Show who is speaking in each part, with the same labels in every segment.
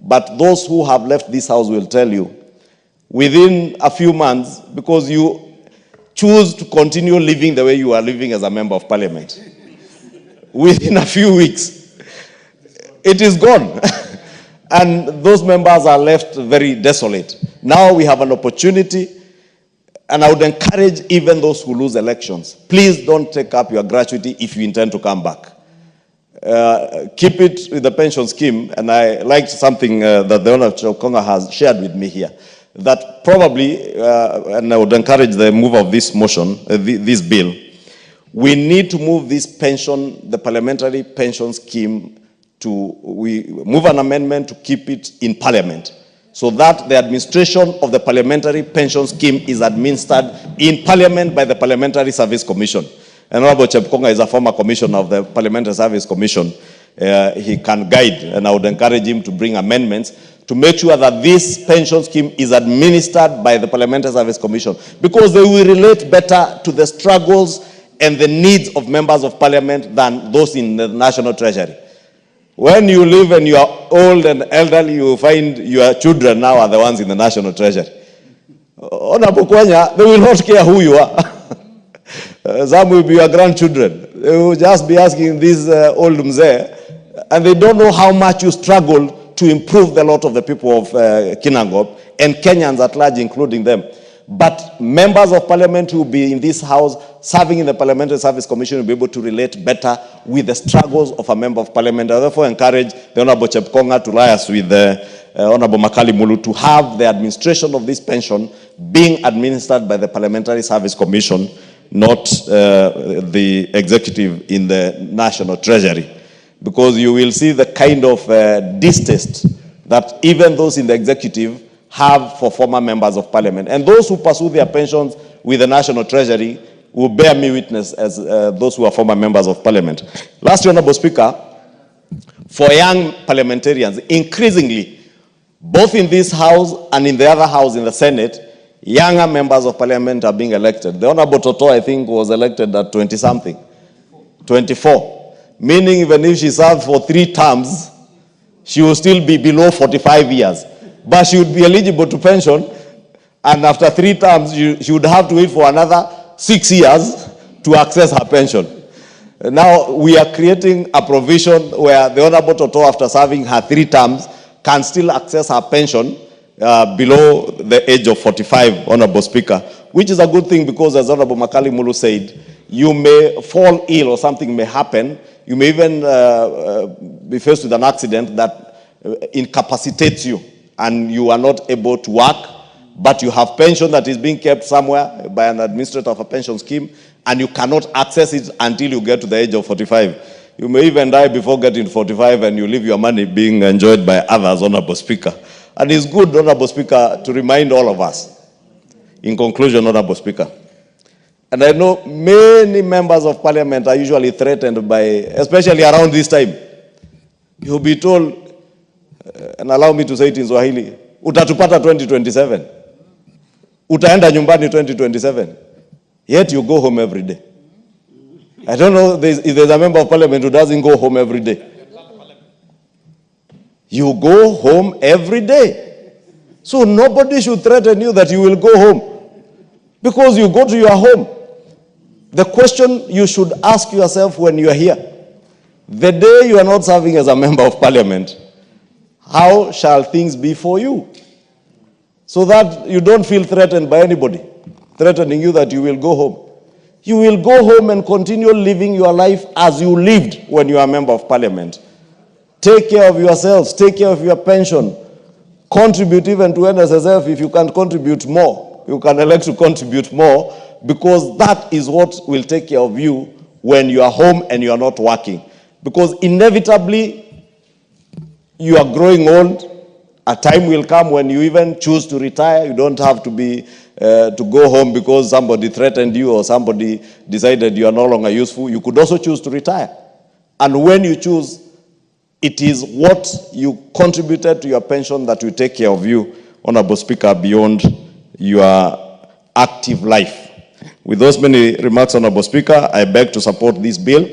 Speaker 1: But those who have left this house will tell you, within a few months, because you choose to continue living the way you are living as a member of parliament, within a few weeks, it is gone. And those members are left very desolate. Now we have an opportunity, and I would encourage even those who lose elections, please don't take up your gratuity if you intend to come back. Keep it with the pension scheme, and I liked something that the Honorable Konga has shared with me here, that probably, and I would encourage the move of this motion, this bill, we need to move this pension, the parliamentary pension scheme, we move an amendment to keep it in parliament, so that the administration of the parliamentary pension scheme is administered in parliament by the Parliamentary Service Commission. And Honorable Chepkonga is a former commissioner of the Parliamentary Service Commission. He can guide, and I would encourage him to bring amendments to make sure that this pension scheme is administered by the Parliamentary Service Commission, because they will relate better to the struggles and the needs of members of parliament than those in the National Treasury. When you live and you are old and elderly, you find your children now are the ones in the National Treasury. Honorable Kwenya, they will not care who you are. Some will be your grandchildren. They will just be asking this old mzee, and they don't know how much you struggle to improve the lot of the people of Kinangop and Kenyans at large, including them. But members of parliament who will be in this house serving in the Parliamentary Service Commission will be able to relate better with the struggles of a member of parliament. I therefore encourage the Honorable Chepkonga to liaise with the Honorable Makali Mulu to have the administration of this pension being administered by the Parliamentary Service Commission, not the executive in the National Treasury. Because you will see the kind of distaste that even those in the executive have for former members of parliament. And those who pursue their pensions with the National Treasury will bear me witness as those who are former members of parliament. Lastly, Honorable Speaker, for young parliamentarians, increasingly, both in this house and in the other house in the Senate, younger members of parliament are being elected. The Honorable Toto, I think, was elected at 20-something, 24. Meaning even if she served for 3 terms, she will still be below 45 years. But she would be eligible to pension, and after 3 terms, she would have to wait for another 6 years to access her pension. Now, we are creating a provision where the Honorable Toto, after serving her 3 terms, can still access her pension below the age of 45, Honorable Speaker, which is a good thing because, as Honorable Makali Mulu said, you may fall ill or something may happen. You may even be faced with an accident that incapacitates you, and you are not able to work, but you have pension that is being kept somewhere by an administrator of a pension scheme, and you cannot access it until you get to the age of 45. You may even die before getting to 45, and you leave your money being enjoyed by others, Honorable Speaker. And it's good, Honorable Speaker, to remind all of us. In conclusion, Honorable Speaker, and I know many members of parliament are usually threatened by, especially around this time, you'll be told, and allow me to say it in Swahili, utatupata 2027. Utaenda nyumbani 2027. Yet you go home every day. I don't know if there's a member of parliament who doesn't go home every day. You go home every day. So nobody should threaten you that you will go home, because you go to your home. The question you should ask yourself when you are here, the day you are not serving as a member of parliament, how shall things be for you? So that you don't feel threatened by anybody, threatening you that you will go home. You will go home and continue living your life as you lived when you are a member of parliament. Take care of yourselves, take care of your pension, contribute even to NSSF if you can contribute more. You can elect to contribute more, because that is what will take care of you when you are home and you are not working. Because inevitably, you are growing old. A time will come when you even choose to retire. You don't have to be to go home because somebody threatened you or somebody decided you are no longer useful. You could also choose to retire. And when you choose, it is what you contributed to your pension that will take care of you, Honorable Speaker, beyond your active life. With those many remarks, Honorable Speaker, I beg to support this bill,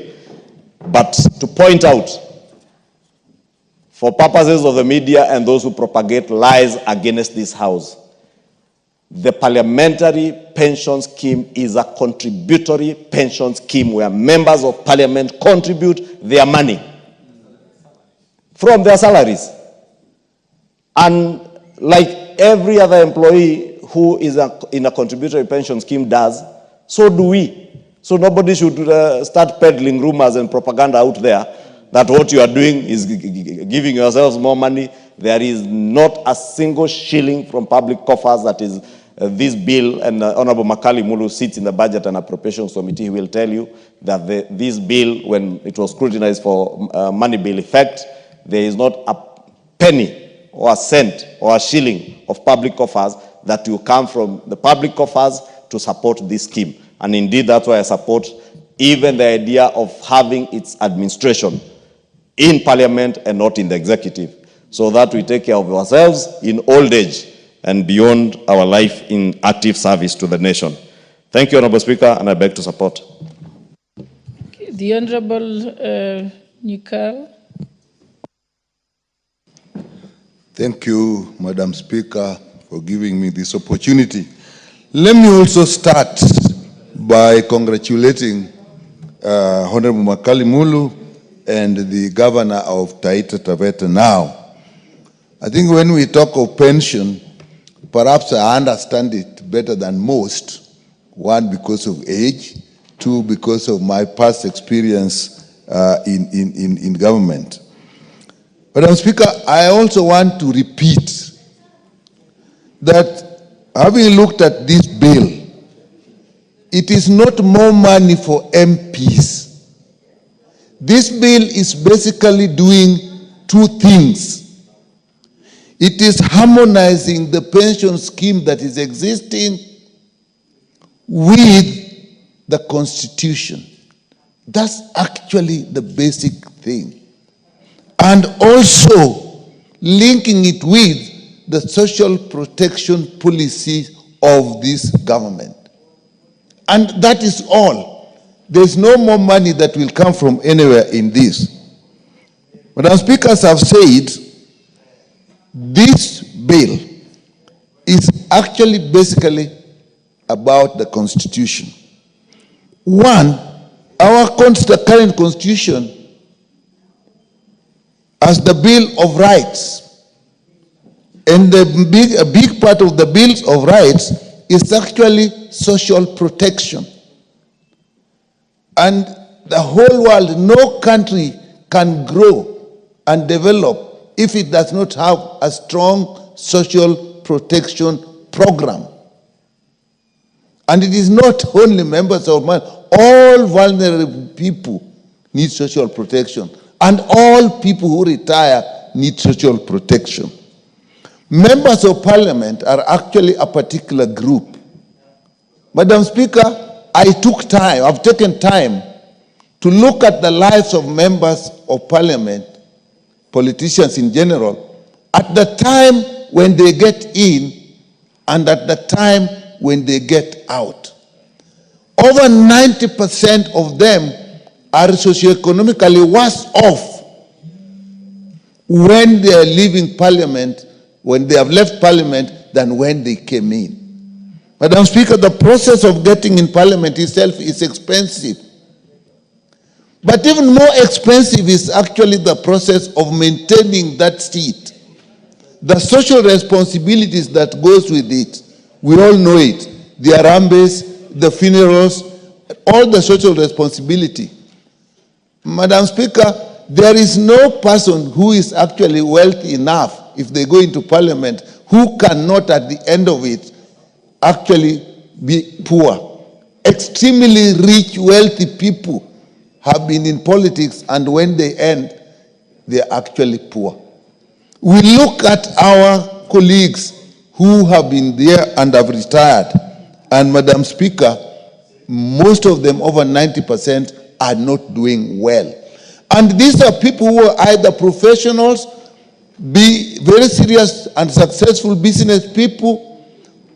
Speaker 1: but to point out, for purposes of the media and those who propagate lies against this house, the parliamentary pension scheme is a contributory pension scheme where members of parliament contribute their money from their salaries. And like every other employee who is in a contributory pension scheme does, so do we. So nobody should start peddling rumors and propaganda out there that what you are doing is giving yourselves more money. There is not a single shilling from public coffers that is this bill, and Honorable Makali Mulu sits in the Budget and Appropriations Committee. He will tell you that this bill, when it was scrutinized for money bill effect, there is not a penny or a cent or a shilling of public coffers that will come from the public coffers to support this scheme. And indeed, that's why I support even the idea of having its administration in Parliament and not in the executive, so that we take care of ourselves in old age and beyond our life in active service to the nation. Thank you, Honorable Speaker, and I beg to support.
Speaker 2: The Honorable Nikal.
Speaker 3: Thank you, Madam Speaker, for giving me this opportunity. Let me also start by congratulating Honorable Makali Mulu and the Governor of Taita Taveta now. I think when we talk of pension, perhaps I understand it better than most. One, because of age. Two, because of my past experience in government. Madam Speaker, I also want to repeat that having looked at this bill, it is not more money for MPs. This bill is basically doing two things. It is harmonizing the pension scheme that is existing with the Constitution. That's actually the basic thing. And also linking it with the social protection policy of this government. And that is all. There's no more money that will come from anywhere in this. Madam Speakers have said, this bill is actually basically about the Constitution. One, our current Constitution as the Bill of Rights. And a big part of the Bill of Rights is actually social protection. And the whole world, no country can grow and develop if it does not have a strong social protection program. And it is not only members of man, all vulnerable people need social protection. And all people who retire need social protection. Members of Parliament are actually a particular group. Madam Speaker, I've taken time to look at the lives of members of Parliament, politicians in general, at the time when they get in and at the time when they get out. Over 90% of them are socioeconomically worse off when they are leaving Parliament, when they have left Parliament, than when they came in. Madam Speaker, the process of getting in Parliament itself is expensive. But even more expensive is actually the process of maintaining that seat. The social responsibilities that goes with it, we all know it. The Arambes, the funerals, all the social responsibility. Madam Speaker, there is no person who is actually wealthy enough, if they go into Parliament, who cannot at the end of it actually be poor. Extremely rich, wealthy people have been in politics, and when they end, they are actually poor. We look at our colleagues who have been there and have retired, and Madam Speaker, most of them, over 90%, are not doing well. And these are people who are either professionals, be very serious and successful business people,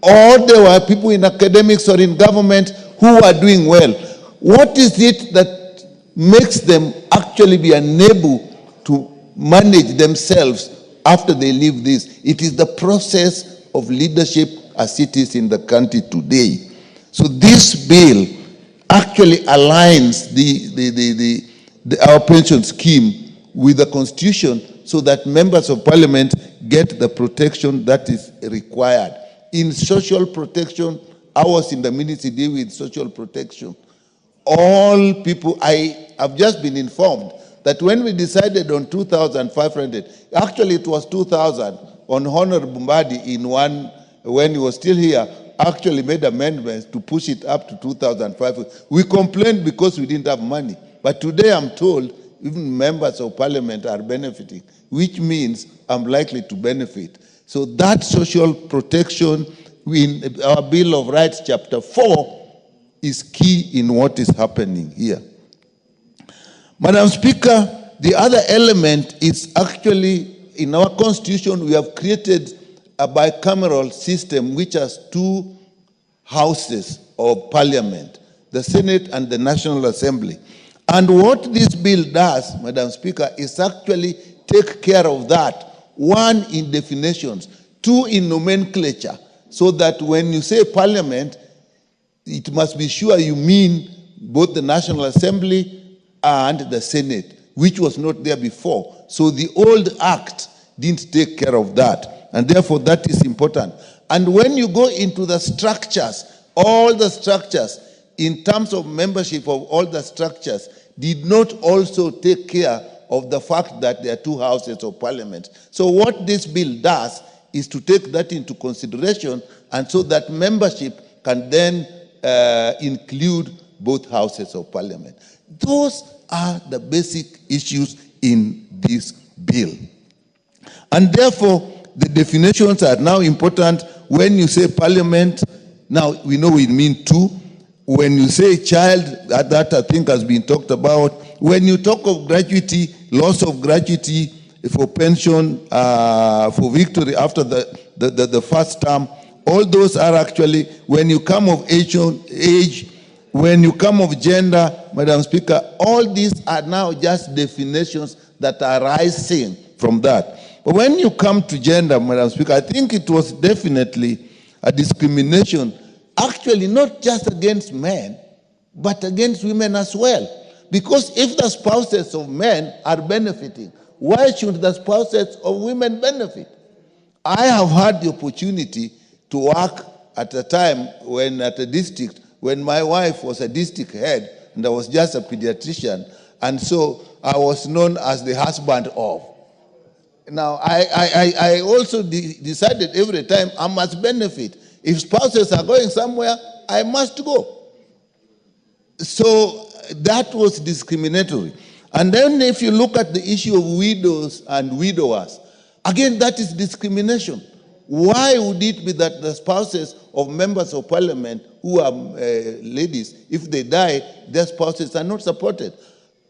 Speaker 3: or they were people in academics or in government who are doing well. What is it that makes them actually be unable to manage themselves after they leave this. It is the process of leadership as it is in the country today. So this bill actually aligns our pension scheme with the Constitution so that members of parliament get the protection that is required. In social protection, I was in the ministry dealing with social protection. All people, I have just been informed that when we decided on 2,500, actually it was 2,000, on Honorable Mbadi in one, when he was still here, actually made amendments to push it up to 2,500. We complained because we didn't have money. But today I'm told even members of parliament are benefiting, which means I'm likely to benefit. So that social protection in our Bill of Rights, Chapter 4, is key in what is happening here. Madam Speaker, the other element is actually, in our Constitution, we have created a bicameral system which has two houses of parliament, the Senate and the National Assembly. And what this bill does, Madam Speaker, is actually take care of that. One, in definitions. Two, in nomenclature. So that when you say parliament, it must be sure you mean both the National Assembly and the Senate, which was not there before. So the old act didn't take care of that. And therefore, that is important. And when you go into the structures, all the structures, in terms of membership of all the structures, did not also take care of the fact that there are two houses of parliament. So what this bill does is to take that into consideration, and so that membership can then include both houses of parliament. Those are the basic issues in this bill. And therefore, the definitions are now important. When you say parliament, now we know it means two. When you say child, that I think has been talked about. When you talk of gratuity, loss of gratuity for pension, for victory after the first term, all those are actually, when you come of age, when you come of gender, Madam Speaker, all these are now just definitions that are arising from that. But when you come to gender, Madam Speaker, I think it was definitely a discrimination, actually not just against men, but against women as well. Because if the spouses of men are benefiting, why should the spouses of women benefit? I have had the opportunity to work at a time when at a district, when my wife was a district head and I was just a pediatrician, and so I was known as the husband of. Now, I also decided every time I must benefit. If spouses are going somewhere, I must go. So that was discriminatory. And then if you look at the issue of widows and widowers, again, that is discrimination. Why would it be that the spouses of members of parliament who are ladies, if they die, their spouses are not supported?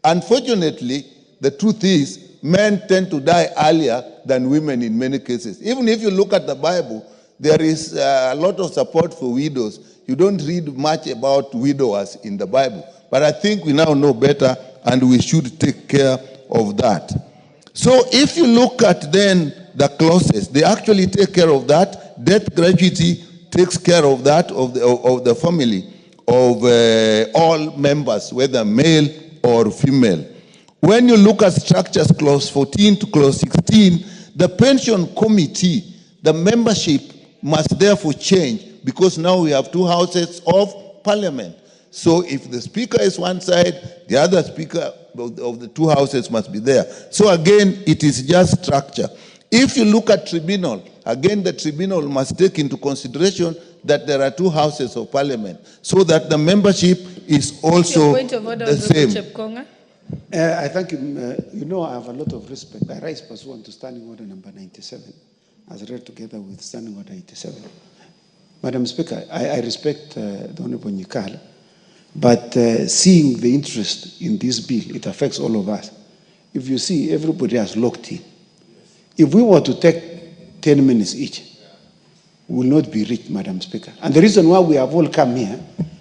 Speaker 3: Unfortunately, the truth is, men tend to die earlier than women in many cases. Even if you look at the Bible, there is a lot of support for widows. You don't read much about widowers in the Bible. But I think we now know better, and we should take care of that. So if you look at then the clauses, they actually take care of that. Death gratuity takes care of that, of the family, of all members, whether male or female. When you look at structures, clause 14 to clause 16, the pension committee, the membership must therefore change, because now we have two houses of parliament. So if the speaker is one side, the other speaker of the two houses must be there. So again, it is just structure. If you look at tribunal, again, the tribunal must take into consideration that there are two houses of parliament, so that the membership is also the same.
Speaker 4: I thank you. You know, I have a lot of respect. I rise pursuant to Standing Order number 97, as read together with Standing Order 87. Madam Speaker, I respect the Honorable Nyikal, but seeing the interest in this bill, it affects all of us. If you see, everybody has locked in. If we were to take 10 minutes each, we will not be reached, Madam Speaker. And the reason why we have all come here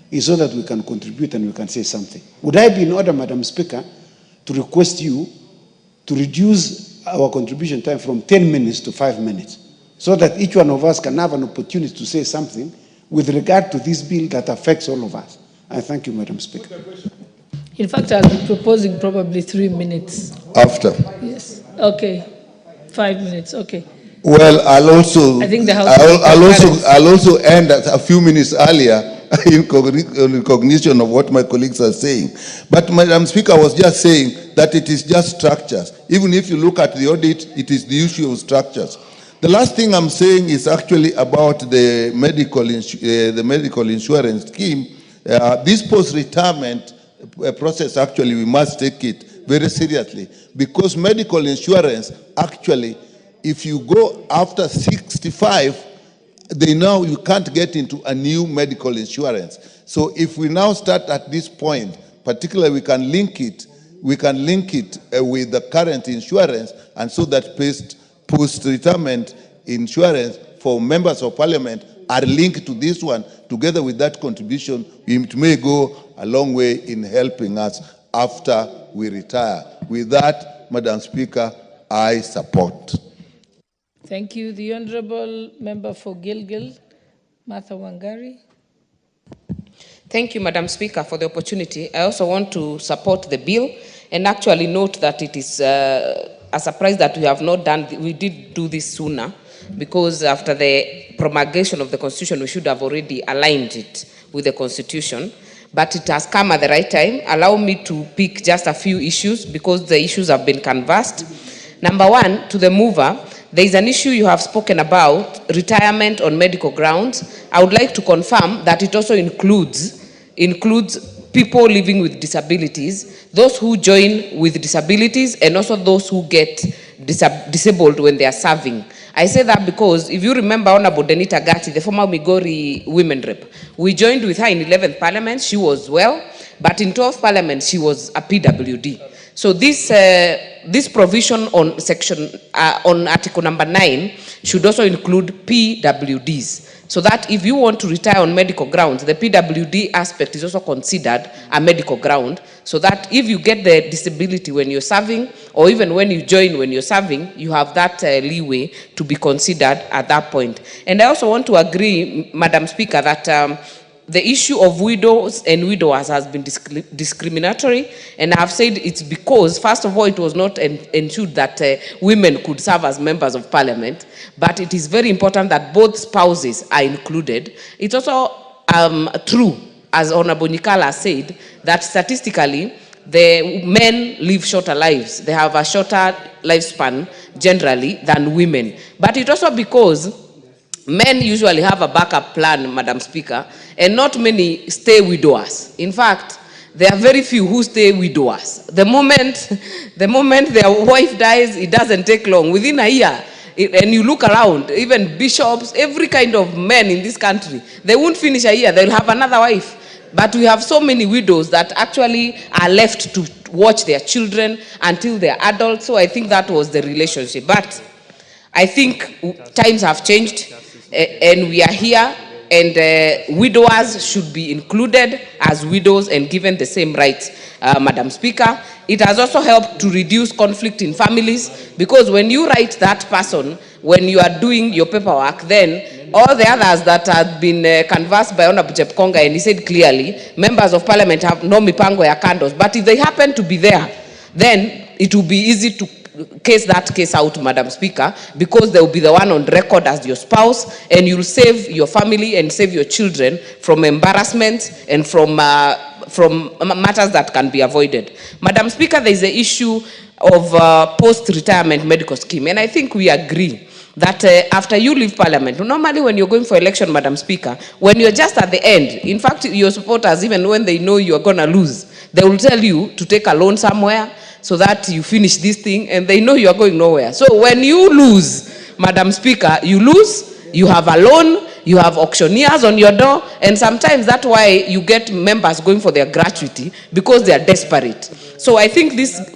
Speaker 4: is so that we can contribute and we can say something. Would I be in order, Madam Speaker, to request you to reduce our contribution time from 10 minutes to 5 minutes, so that each one of us can have an opportunity to say something with regard to this bill that affects all of us. I thank you, Madam Speaker.
Speaker 2: In fact, I'll be proposing probably 3 minutes.
Speaker 3: After.
Speaker 2: Yes. Okay. 5 minutes. Okay.
Speaker 3: Well, I'll also,
Speaker 2: I think the House
Speaker 3: I'll also end a few minutes earlier in recognition of what my colleagues are saying. But Madam Speaker, I was just saying that it is just structures. Even if you look at the audit, it is the issue of structures. The last thing I'm saying is actually about the medical insurance scheme. This post-retirement process, actually, we must take it very seriously, because medical insurance, actually, if you go after 65, they know you can't get into a new medical insurance. So if we now start at this point, particularly we can link it with the current insurance, and so that post-retirement insurance for members of parliament are linked to this one. Together with that contribution, it may go a long way in helping us after we retire. With that, Madam Speaker, I support.
Speaker 2: Thank you. The Honorable Member for Gilgil, Martha Wangari.
Speaker 5: Thank you, Madam Speaker, for the opportunity. I also want to support the bill and actually note that it is a surprise that we did do this sooner, because after the promulgation of the Constitution, we should have already aligned it with the Constitution. But it has come at the right time. Allow me to pick just a few issues, because the issues have been canvassed. Number one, to the mover, there is an issue you have spoken about, retirement on medical grounds. I would like to confirm that it also includes people living with disabilities, those who join with disabilities, and also those who get disabled when they are serving. I say that because if you remember Honorable Denita Gati, the former Migori women rep, we joined with her in 11th Parliament. She was well, but in 12th Parliament, she was a PWD. So this provision on on Article number 9 should also include PWDs, so that if you want to retire on medical grounds, the PWD aspect is also considered a medical ground, so that if you get the disability when you're serving, or even when you join when you're serving, you have that leeway to be considered at that point. And I also want to agree, Madam Speaker, that the issue of widows and widowers has been discriminatory, and I have said it's because, first of all, it was not ensured that women could serve as members of parliament, but it is very important that both spouses are included. It's also true, as Honorable Nikala said, that statistically, the men live shorter lives. They have a shorter lifespan, generally, than women. But it's also because men usually have a backup plan, Madam Speaker, and not many stay widowers. In fact, there are very few who stay widowers. The moment their wife dies, it doesn't take long. Within a year, and you look around, even bishops, every kind of men in this country, they won't finish a year, they'll have another wife. But we have so many widows that actually are left to watch their children until they're adults. So I think that was the relationship. But I think times have changed. And we are here, and widowers should be included as widows and given the same rights, Madam Speaker. It has also helped to reduce conflict in families, because when you write that person, when you are doing your paperwork, then all the others that have been canvassed by Honorable Chepkonga, and he said clearly, members of parliament have no mipango ya kandos, but if they happen to be there, then it will be easy to case that case out, Madam Speaker, because they will be the one on record as your spouse, and you'll save your family and save your children from embarrassment and from matters that can be avoided. Madam Speaker, there is the issue of post-retirement medical scheme, and I think we agree that after you leave parliament, normally when you're going for election, Madam Speaker, when you're just at the end, in fact, your supporters, even when they know you're going to lose, they will tell you to take a loan somewhere, so that you finish this thing, and they know you are going nowhere. So when you lose, Madam Speaker, you lose, you have a loan, you have auctioneers on your door, and sometimes that's why you get members going for their gratuity, because they are desperate. So I think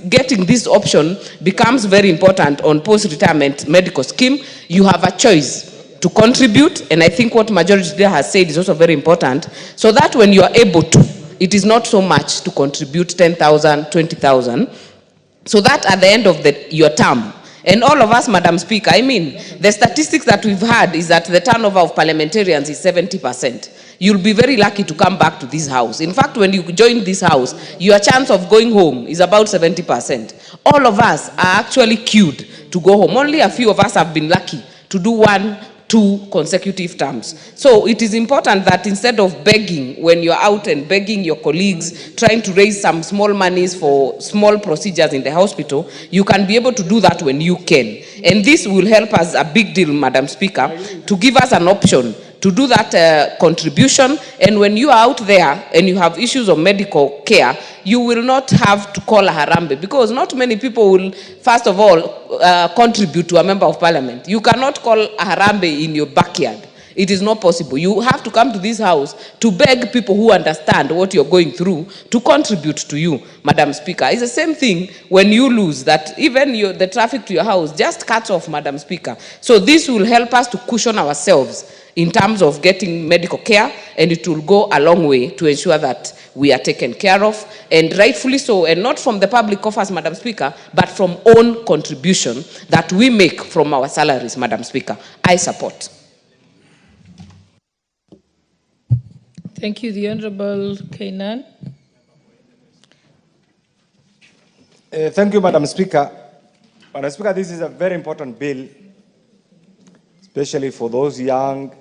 Speaker 5: getting this option becomes very important on post-retirement medical scheme. You have a choice to contribute, and I think what majority there has said is also very important, so that when you are able to, it is not so much to contribute 10,000, 20,000, so that at the end of your term, And all of us, Madam Speaker, I mean, the statistics that we've had is that the turnover of parliamentarians is 70%. You'll be very lucky to come back to this house. In fact, when you join this house, your chance of going home is about 70%. All of us are actually queued to go home. Only a few of us have been lucky to do 1-2 consecutive terms. So it is important that instead of begging, when you're out and begging your colleagues, trying to raise some small monies for small procedures in the hospital, you can be able to do that when you can. And this will help us a big deal, Madam Speaker, to give us an option to do that contribution. And when you are out there and you have issues of medical care, you will not have to call a harambe, because not many people will, first of all, contribute to a member of parliament. You cannot call a harambe in your backyard. It is not possible. You have to come to this house to beg people who understand what you're going through to contribute to you, Madam Speaker. It's the same thing when you lose, that even the traffic to your house just cuts off, Madam Speaker. So this will help us to cushion ourselves in terms of getting medical care, and it will go a long way to ensure that we are taken care of, and rightfully so, and not from the public coffers, Madam Speaker, but from own contribution that we make from our salaries, Madam Speaker. I support.
Speaker 2: Thank you. The Honorable Kainan.
Speaker 6: Thank you, Madam Speaker. Madam Speaker, this is a very important bill, especially for those young,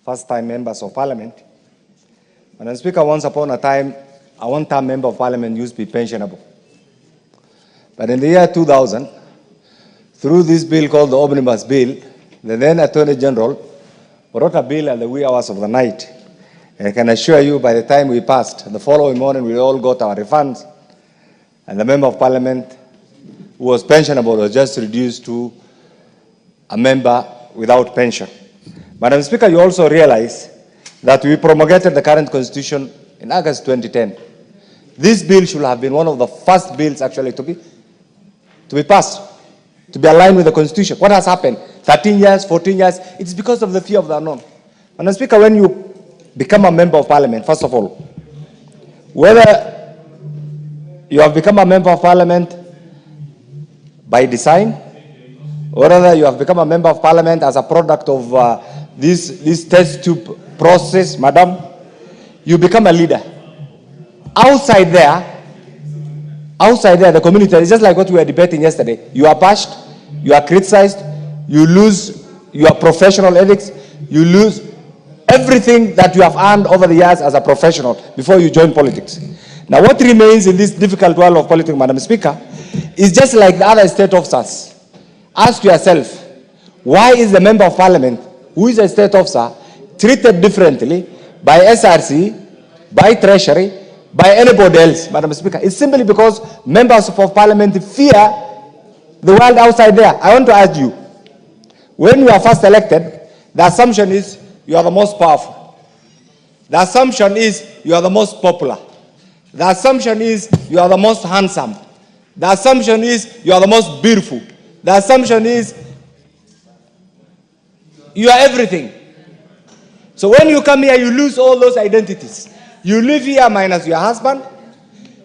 Speaker 6: first-time members of Parliament. Madam Speaker, once upon a time, a one-time member of Parliament used to be pensionable. But in the year 2000, through this bill called the Omnibus Bill, the then Attorney General wrote a bill at the wee hours of the night. And I can assure you, by the time we passed, the following morning we all got our refunds, and the Member of Parliament who was pensionable was just reduced to a member without pension. Madam Speaker, you also realize that we promulgated the current constitution in August 2010. This bill should have been one of the first bills actually to be passed, to be aligned with the constitution. What has happened? 13 years, 14 years, it's because of the fear of the unknown. Madam Speaker, when you become a member of Parliament, first of all, whether you have become a member of Parliament by design, or whether you have become a member of Parliament as a product of this test tube process, madam, you become a leader. Outside there, the community, it's just like what we were debating yesterday. You are bashed, you are criticized, you lose your professional ethics, you lose everything that you have earned over the years as a professional before you join politics. Now, what remains in this difficult world of politics, Madam Speaker, is just like the other state officers. Ask yourself, why is the member of Parliament, who is a state officer, treated differently by SRC, by Treasury, by anybody else, Madam Speaker? It's simply because members of Parliament fear the world outside there. I want to ask you, when you are first elected, the assumption is you are the most powerful. The assumption is you are the most popular. The assumption is you are the most handsome. The assumption is you are the most beautiful. The assumption is you are everything. So when you come here, you lose all those identities. You live here minus your husband.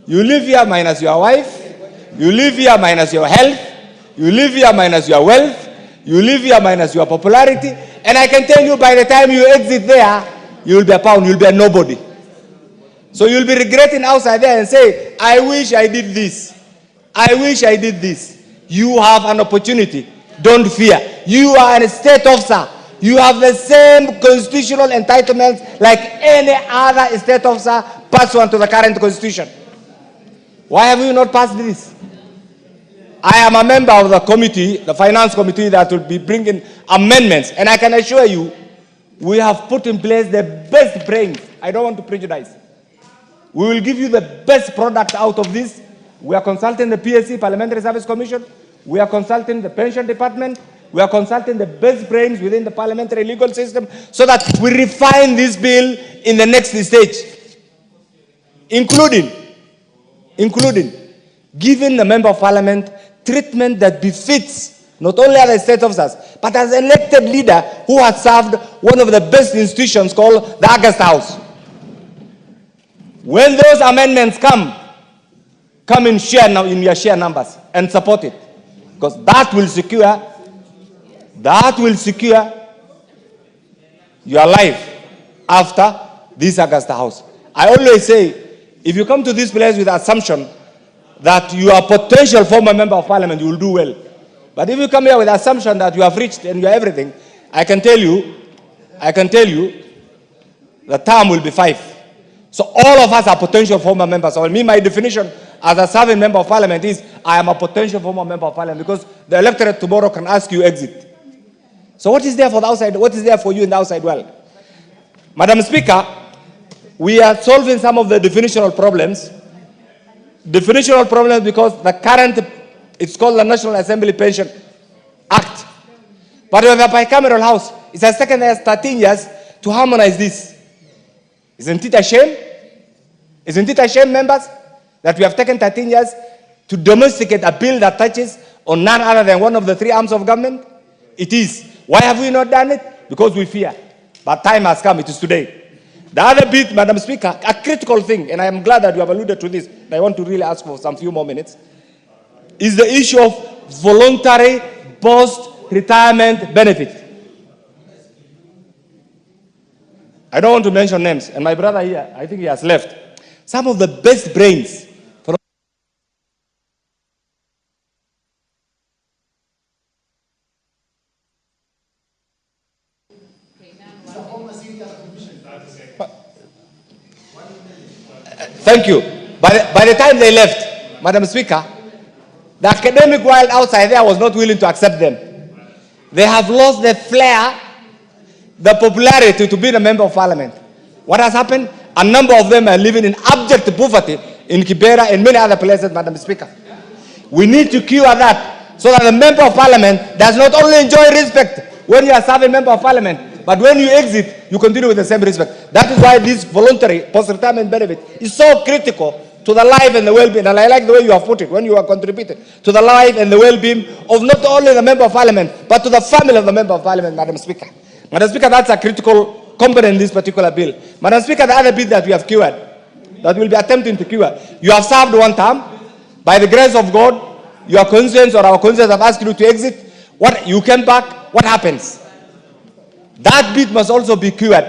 Speaker 6: You live here minus your wife. You live here minus your health. You live here minus your wealth. You live here minus your popularity. And I can tell you, by the time you exit there, you will be a pound, you will be a nobody. So you'll be regretting outside there and say, I wish I did this. I wish I did this. You have an opportunity. Don't fear. You are a state officer. You have the same constitutional entitlements like any other state officer pursuant to the current constitution. Why have you not passed this? I am a member of the committee, the finance committee, that will be bringing amendments. And I can assure you, we have put in place the best brains. I don't want to prejudice. We will give you the best product out of this. We are consulting the PSC, Parliamentary Service Commission. We are consulting the pension department. We are consulting the best brains within the parliamentary legal system so that we refine this bill in the next stage, including giving the member of parliament treatment that befits not only other state officers, but as an elected leader who has served one of the best institutions called the August House. When those amendments come in your share numbers and support it. because that will secure your life after this Augusta House. I always say, if you come to this place with the assumption that you are a potential former member of parliament, you will do well. But if you come here with the assumption that you have reached and you are everything, I can tell you, the term will be 5. So all of us are potential former members. So my definition as a serving member of parliament is, I am a potential former member of parliament, because the electorate tomorrow can ask you exit. So what is there for the outside? What is there for you in the outside world? Madam Speaker, we are solving some of the definitional problems. Definitional problems because the current, it's called the National Assembly Pension Act. But we have a bicameral house. It has taken us 13 years to harmonize this. Isn't it a shame? Isn't it a shame, members, that we have taken 13 years to domesticate a bill that touches on none other than one of the 3 arms of government? It is. Why have we not done it? Because we fear. But time has come. It is today. The other bit, Madam Speaker, a critical thing, and I am glad that you have alluded to this, and I want to really ask for some few more minutes, is the issue of voluntary post-retirement benefit. I don't want to mention names, and my brother here, I think he has left. Some of the best brains from Thank you. By the time they left, Madam Speaker, the academic world outside there was not willing to accept them. They have lost the flair, the popularity to be a member of parliament. What has happened? A number of them are living in abject poverty in Kibera and many other places, Madam Speaker. We need to cure that so that the member of parliament does not only enjoy respect when you are serving member of parliament, but when you exit, you continue with the same respect. That is why this voluntary post-retirement benefit is so critical to the life and the well-being. And I like the way you have put it, when you are contributing to the life and the well-being of not only the member of parliament, but to the family of the member of parliament, Madam Speaker. Madam Speaker, that's a critical component in this particular bill. Madam Speaker, the other bill that we have cured, that we'll be attempting to cure, you have served 1 term. By the grace of God, your conscience or our conscience have asked you to exit. What, you came back, what happens? That bit must also be cured.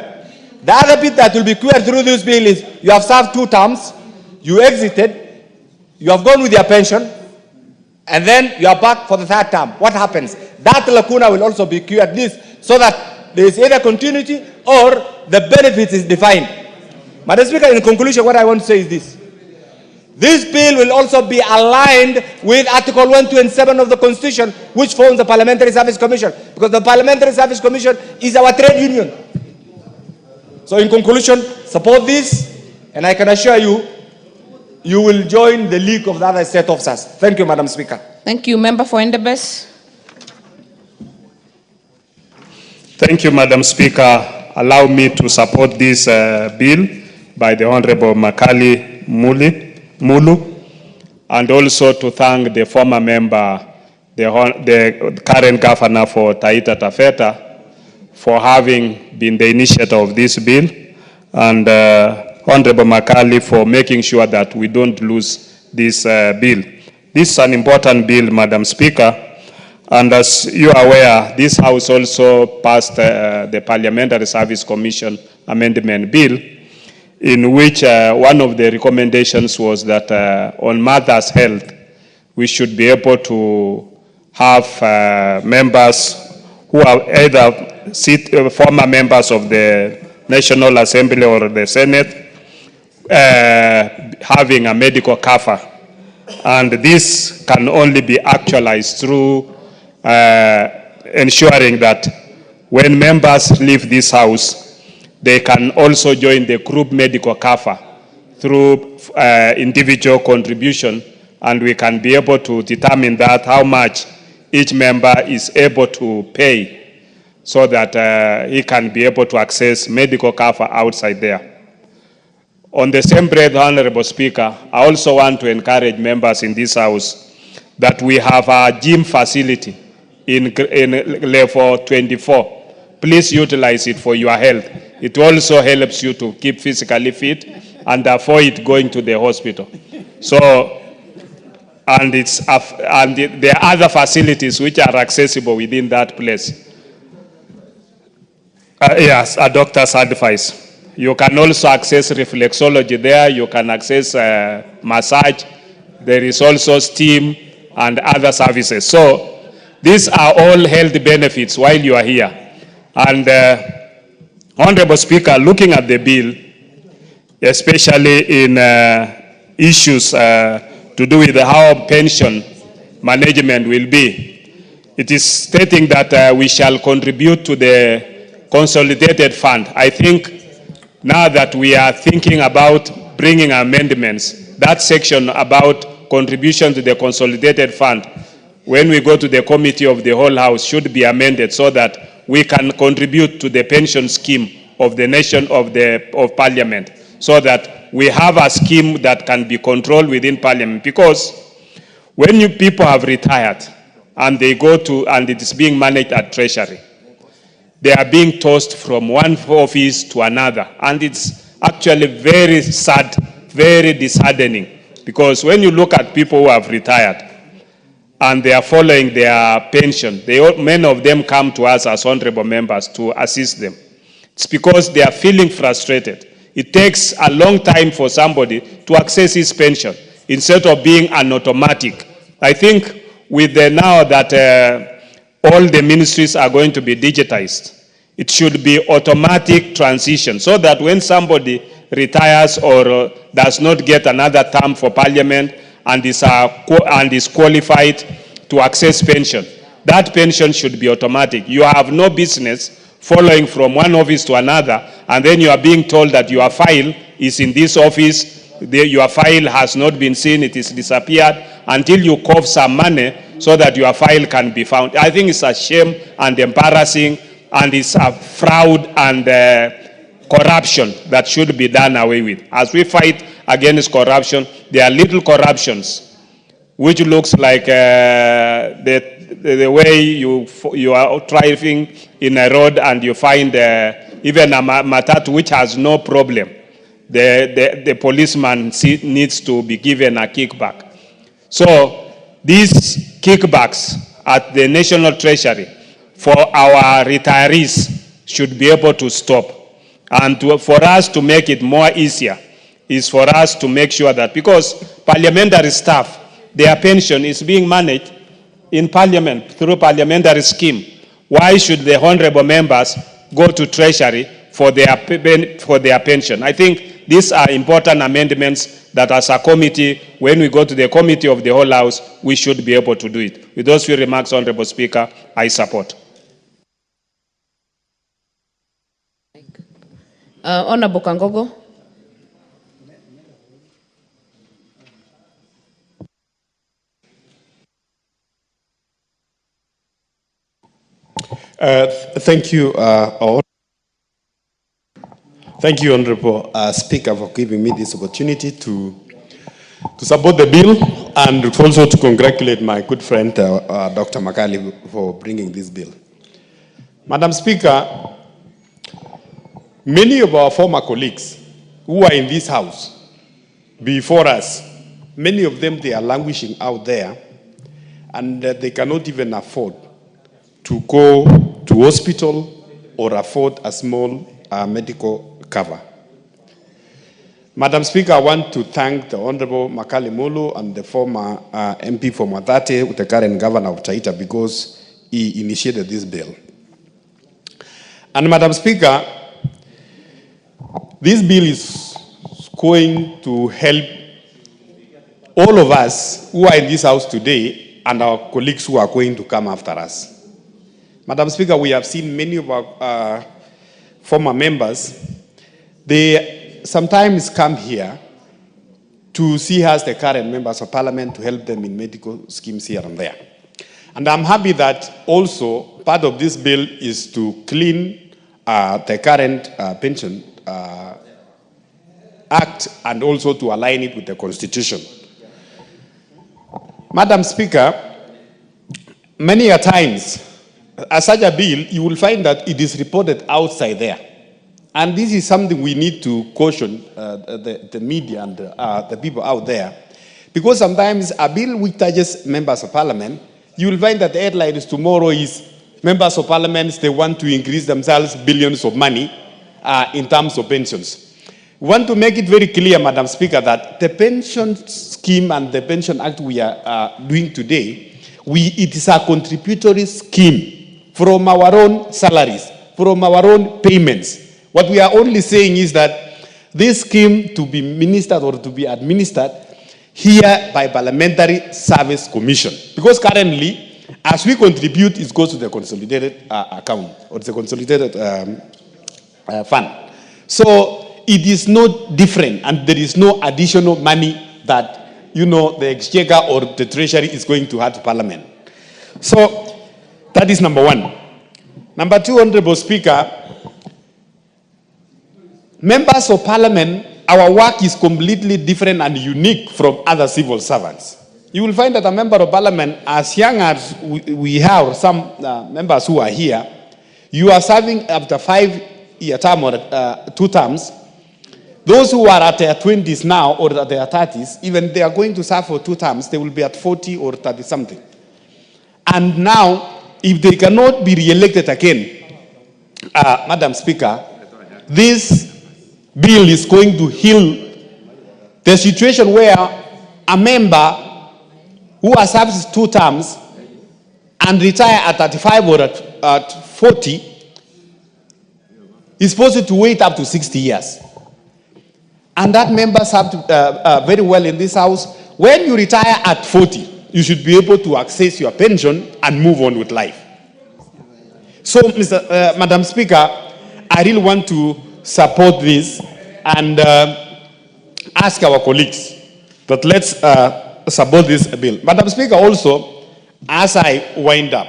Speaker 6: The other bit that will be cured through this bill is, you have served 2 terms, you exited, you have gone with your pension, and then you are back for the 3rd term. What happens? That lacuna will also be cured, this, so that there is either continuity or the benefit is defined. Madam Speaker, in conclusion, what I want to say is this. This bill will also be aligned with Article 127 of the Constitution, which forms the Parliamentary Service Commission, because the Parliamentary Service Commission is our trade union. So in conclusion, support this, and I can assure you, you will join the league of the other state officers. Thank you, Madam Speaker.
Speaker 5: Thank you. Member for Endebess.
Speaker 7: Thank you, Madam Speaker. Allow me to support this bill by the Honorable Makali Mulu, and also to thank the former member, the current governor for Taita Taveta, for having been the initiator of this bill, and Honorable Makali for making sure that we don't lose this bill. This is an important bill, Madam Speaker, and as you are aware, this House also passed the Parliamentary Service Commission Amendment Bill, in which one of the recommendations was that on mothers' health, we should be able to have members who are either former members of the National Assembly or the Senate having a medical cover. And this can only be actualized through ensuring that when members leave this House, they can also join the group medical cover through individual contribution, and we can be able to determine that how much each member is able to pay so that he can be able to access medical cover outside there. On the same breath, Honorable Speaker, I also want to encourage members in this House that we have a gym facility in level 24. Please utilize it for your health. It also helps you to keep physically fit and avoid going to the hospital. So and there are other facilities which are accessible within that place. Yes, a doctor's advice. You can also access reflexology there. You can access massage. There is also steam and other services. So these are all health benefits while you are here. And Honorable Speaker, looking at the bill, especially in issues to do with how pension management will be, it is stating that we shall contribute to the consolidated fund. I think now that we are thinking about bringing amendments, that section about contribution to the consolidated fund, when we go to the committee of the whole house, should be amended so that we can contribute to the pension scheme of the nation of parliament, so that we have a scheme that can be controlled within parliament. Because when people have retired and they go to, and it is being managed at treasury, they are being tossed from one office to another. And it's actually very sad, very disheartening. Because when you look at people who have retired and they are following their pension, many of them come to us as honorable members to assist them. It's because they are feeling frustrated. It takes a long time for somebody to access his pension instead of being an automatic. I think with now that all the ministries are going to be digitized, it should be automatic transition, so that when somebody retires or does not get another term for parliament and is qualified to access pension, that pension should be automatic. You have no business following from one office to another, and then you are being told that your file is in this office, your file has not been seen, it is disappeared, until you cough some money so that your file can be found. I think it's a shame and embarrassing, and it's a fraud and corruption that should be done away with. As we fight against corruption, there are little corruptions, which looks like the way you are driving in a road and you find even a matatu which has no problem. The policeman needs to be given a kickback. So these kickbacks at the National Treasury for our retirees should be able to stop. And for us to make it more easier is for us to make sure that, because parliamentary staff, their pension is being managed in parliament through parliamentary scheme. Why should the honorable members go to treasury for their pension? I think these are important amendments that as a committee, when we go to the committee of the whole house, we should be able to do it. With those few remarks, Honorable Speaker, I support.
Speaker 5: Honorable Kangogo.
Speaker 8: Thank you, Honorable Speaker, for giving me this opportunity to support the bill, and also to congratulate my good friend, Dr. Makali, for bringing this bill. Madam Speaker, many of our former colleagues who are in this house before us, many of them, they are languishing out there, and they cannot even afford to go to hospital or afford a small medical cover. Madam Speaker, I want to thank the Honorable Makali Mulu and the former MP for Mwatate, the current governor of Taita, because he initiated this bill. And Madam Speaker, this bill is going to help all of us who are in this house today and our colleagues who are going to come after us. Madam Speaker, we have seen many of our former members, they sometimes come here to see us, the current members of parliament, to help them in medical schemes here and there. And I'm happy that also part of this bill is to clean the current pension act and also to align it with the constitution. Madam Speaker, many a times, as such a bill, you will find that it is reported outside there. And this is something we need to caution the media and the people out there, Because sometimes a bill which touches members of parliament, you will find that the headline is tomorrow is members of parliament, they want to increase themselves billions of money in terms of pensions. We want to make it very clear, Madam Speaker, that the pension scheme and the pension act we are doing today, it is a contributory scheme from our own salaries, from our own payments. What we are only saying is that this scheme to be ministered or to be administered here by Parliamentary Service Commission. Because currently, as we contribute, it goes to the consolidated account or the consolidated fund. So it is not different, and there is no additional money that, the exchequer or the treasury is going to add to Parliament. So that is number one. Number two, Honorable Speaker, members of Parliament, our work is completely different and unique from other civil servants. You will find that a member of Parliament, as young as we have some members who are here, you are serving after 5-year term or 2 terms. Those who are at their 20s now or at their 30s, even they are going to serve for 2 terms, they will be at 40 or 30 something. And now, if they cannot be re-elected again, Madam Speaker, this bill is going to heal the situation where a member who has served 2 terms and retire at 35 or at 40 is supposed to wait up to 60 years. And that member served very well in this house. When you retire at 40, you should be able to access your pension and move on with life. So, Madam Speaker, I really want to support this and ask our colleagues that let's support this bill. Madam Speaker, also, as I wind up,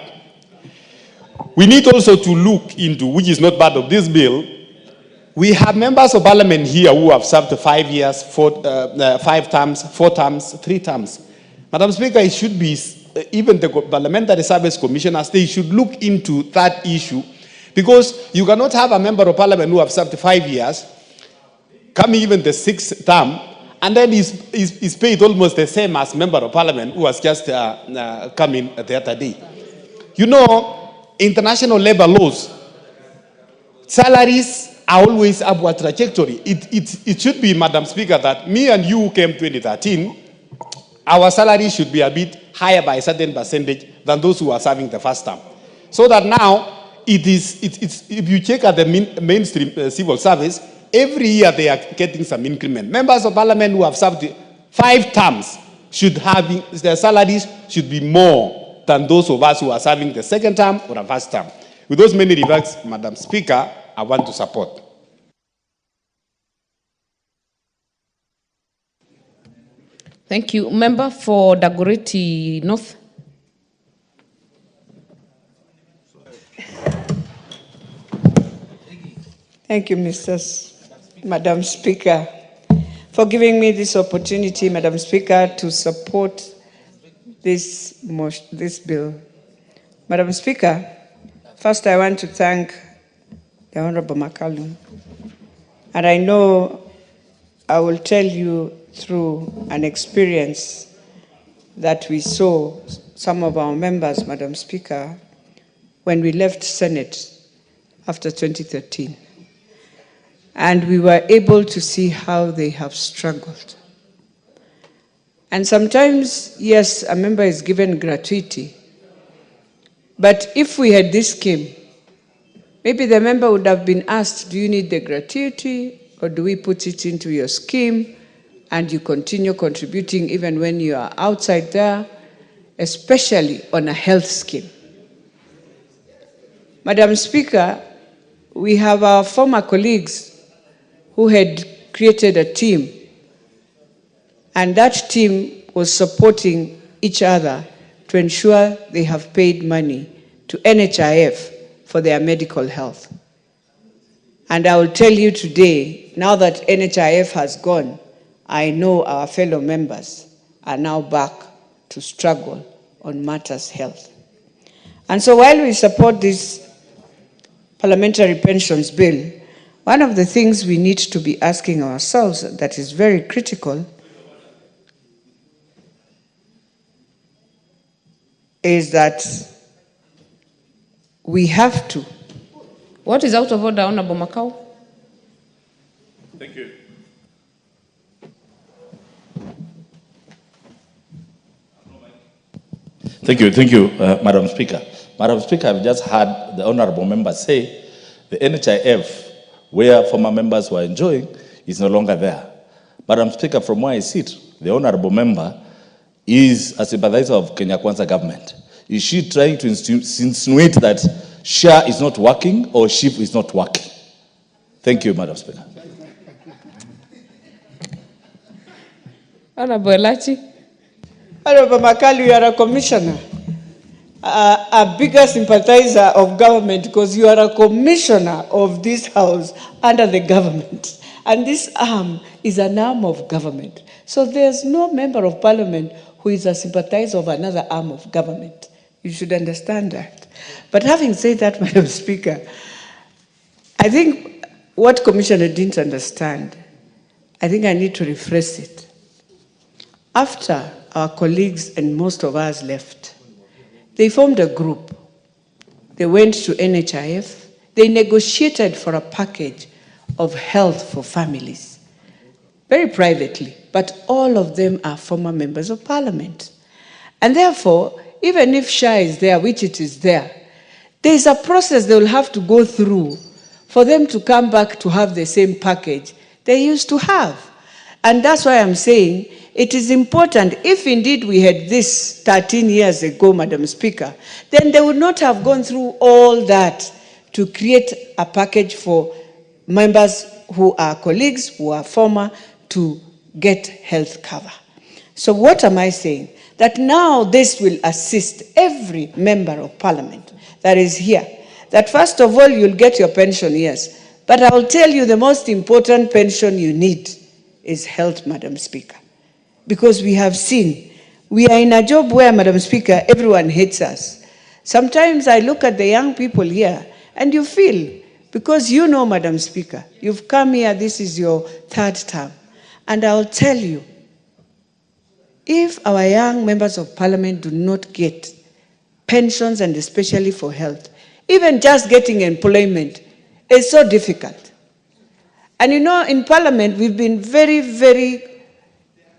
Speaker 8: we need also to look into, which is not part of this bill, we have members of Parliament here who have served 5 years, 5 terms, 4 terms, 3 terms. Madam Speaker, it should be, even the Parliamentary Service Commissioners, they should look into that issue, because you cannot have a member of Parliament who have served 5 years, coming even the 6th term, and then he's paid almost the same as member of Parliament who has just come in the other day. International labor laws, salaries are always upward trajectory. It should be, Madam Speaker, that me and you who came 2013, our salary should be a bit higher by a certain percentage than those who are serving the first term. So that now, if you check at the mainstream civil service, every year they are getting some increment. Members of Parliament who have served 5 terms should have, their salaries should be more than those of us who are serving the 2nd term or the 1st term. With those many remarks, Madam Speaker, I want to support.
Speaker 5: Thank you. Member for Dagoretti North.
Speaker 9: Thank you, Madam Speaker, for giving me this opportunity, Madam Speaker, to support this bill. Madam Speaker, first I want to thank the Honorable Makalu. And I know I will tell you through an experience that we saw some of our members, Madam Speaker, when we left Senate after 2013. And we were able to see how they have struggled. And sometimes, yes, a member is given gratuity. But if we had this scheme, maybe the member would have been asked, do you need the gratuity, or do we put it into your scheme and you continue contributing even when you are outside there, especially on a health scheme? Madam Speaker, we have our former colleagues who had created a team, and that team was supporting each other to ensure they have paid money to NHIF for their medical health. And I will tell you today, now that NHIF has gone, I know our fellow members are now back to struggle on matters health. And so while we support this parliamentary pensions bill, one of the things we need to be asking ourselves that is very critical is that we have to.
Speaker 5: What is out of order, Honorable Makau?
Speaker 7: Thank you.
Speaker 10: Thank you, Madam Speaker. Madam Speaker, I've just heard the honorable member say the NHIF, where former members were enjoying, is no longer there. Madam Speaker, from where I sit, the honorable member is a sympathizer of Kenya Kwanza government. Is she trying to insinuate that SHA is not working or SHIF is not working? Thank you, Madam Speaker.
Speaker 5: Honorable Elachi.
Speaker 9: Honorable Makali, you are a commissioner, a bigger sympathizer of government because you are a commissioner of this house under the government. And this arm is an arm of government. So there's no member of parliament who is a sympathizer of another arm of government. You should understand that. But having said that, Madam Speaker, I think what Commissioner didn't understand, I think I need to rephrase it. After our colleagues and most of us left, they formed a group. They went to NHIF. They negotiated for a package of health for families, very privately, but all of them are former members of parliament. And therefore, even if SHA is there, which it is there is a process they will have to go through for them to come back to have the same package they used to have. And that's why I'm saying it is important, if indeed we had this 13 years ago, Madam Speaker, then they would not have gone through all that to create a package for members who are colleagues, who are former, to get health cover. So what am I saying? That now this will assist every member of parliament that is here. That first of all, you'll get your pension, yes. But I'll tell you the most important pension you need is health, Madam Speaker. Because we have seen, we are in a job where, Madam Speaker, everyone hates us. Sometimes I look at the young people here and you feel, because you know, Madam Speaker, you've come here, this is your third term. And I'll tell you, if our young members of parliament do not get pensions, and especially for health, even just getting employment is so difficult. And you know, in parliament, we've been very, very,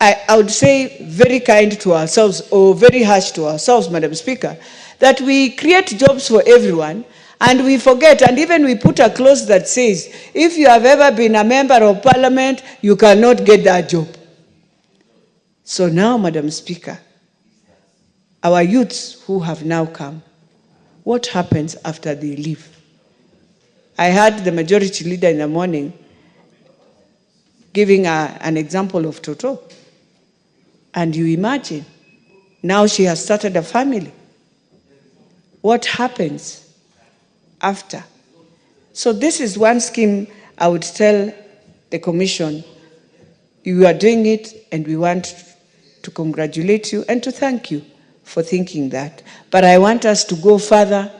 Speaker 9: I would say, very kind to ourselves, or very harsh to ourselves, Madam Speaker, that we create jobs for everyone, and we forget, and even we put a clause that says, if you have ever been a member of parliament, you cannot get that job. So now, Madam Speaker, our youths who have now come, what happens after they leave? I heard the majority leader in the morning giving an example of Toto. And you imagine, now she has started a family. What happens after? So this is one scheme I would tell the Commission, you are doing it and we want to congratulate you and to thank you for thinking that. But I want us to go further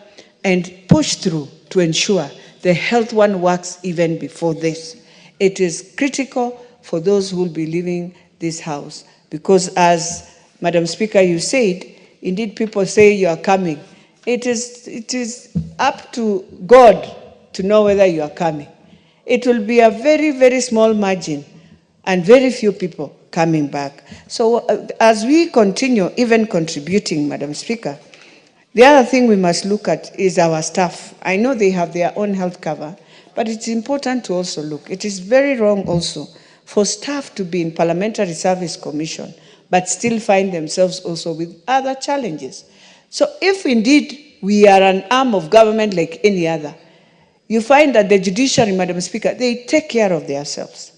Speaker 9: and push through to ensure the health one works even before this. It is critical for those who will be leaving this house because, as Madam Speaker, you said, indeed people say you are coming. It is up to God to know whether you are coming. It will be a very, very small margin and very few people coming back. So as we continue even contributing, Madam Speaker, the other thing we must look at is our staff. I know they have their own health cover, but it's important to also look. It is very wrong also for staff to be in Parliamentary Service Commission, but still find themselves also with other challenges. So if indeed we are an arm of government like any other, you find that the judiciary, Madam Speaker, they take care of themselves.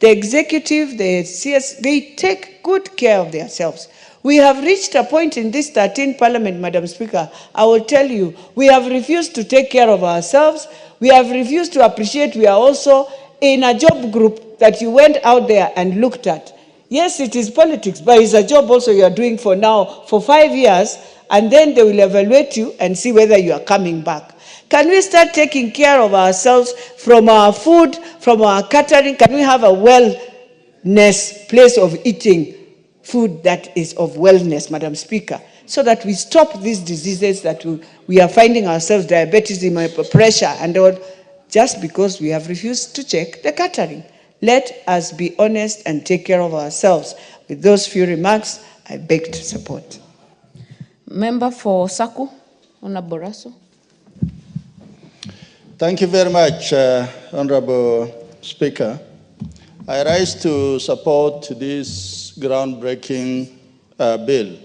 Speaker 9: The executive, the CS, they take good care of themselves. We have reached a point in this 13th Parliament, Madam Speaker, I will tell you, we have refused to take care of ourselves. We have refused to appreciate we are also in a job group that you went out there and looked at. Yes, it is politics, but it's a job also you are doing for now, for 5 years, and then they will evaluate you and see whether you are coming back. Can we start taking care of ourselves from our food, from our catering? Can we have a wellness place of eating food that is of wellness, Madam Speaker? so that we stop these diseases that we are finding ourselves, diabetes, pressure, and all, just because we have refused to check the catering. Let us be honest and take care of ourselves. With those few remarks, I beg to support.
Speaker 5: Member for Saku, Honorable Raso.
Speaker 11: Thank you very much, Honorable Speaker. I rise to support this groundbreaking bill.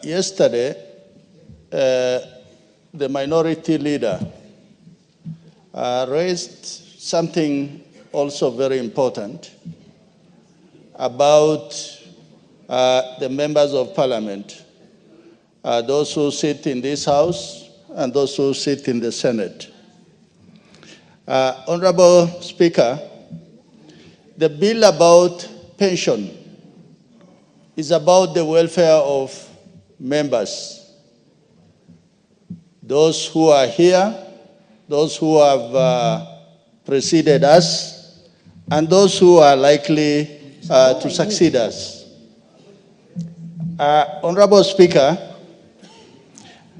Speaker 11: Yesterday, the minority leader raised something also very important about the members of parliament, those who sit in this house and those who sit in the Senate. Honorable Speaker, the bill about pension is about the welfare of members, those who are here, those who have preceded us, and those who are likely to succeed us. Honorable Speaker,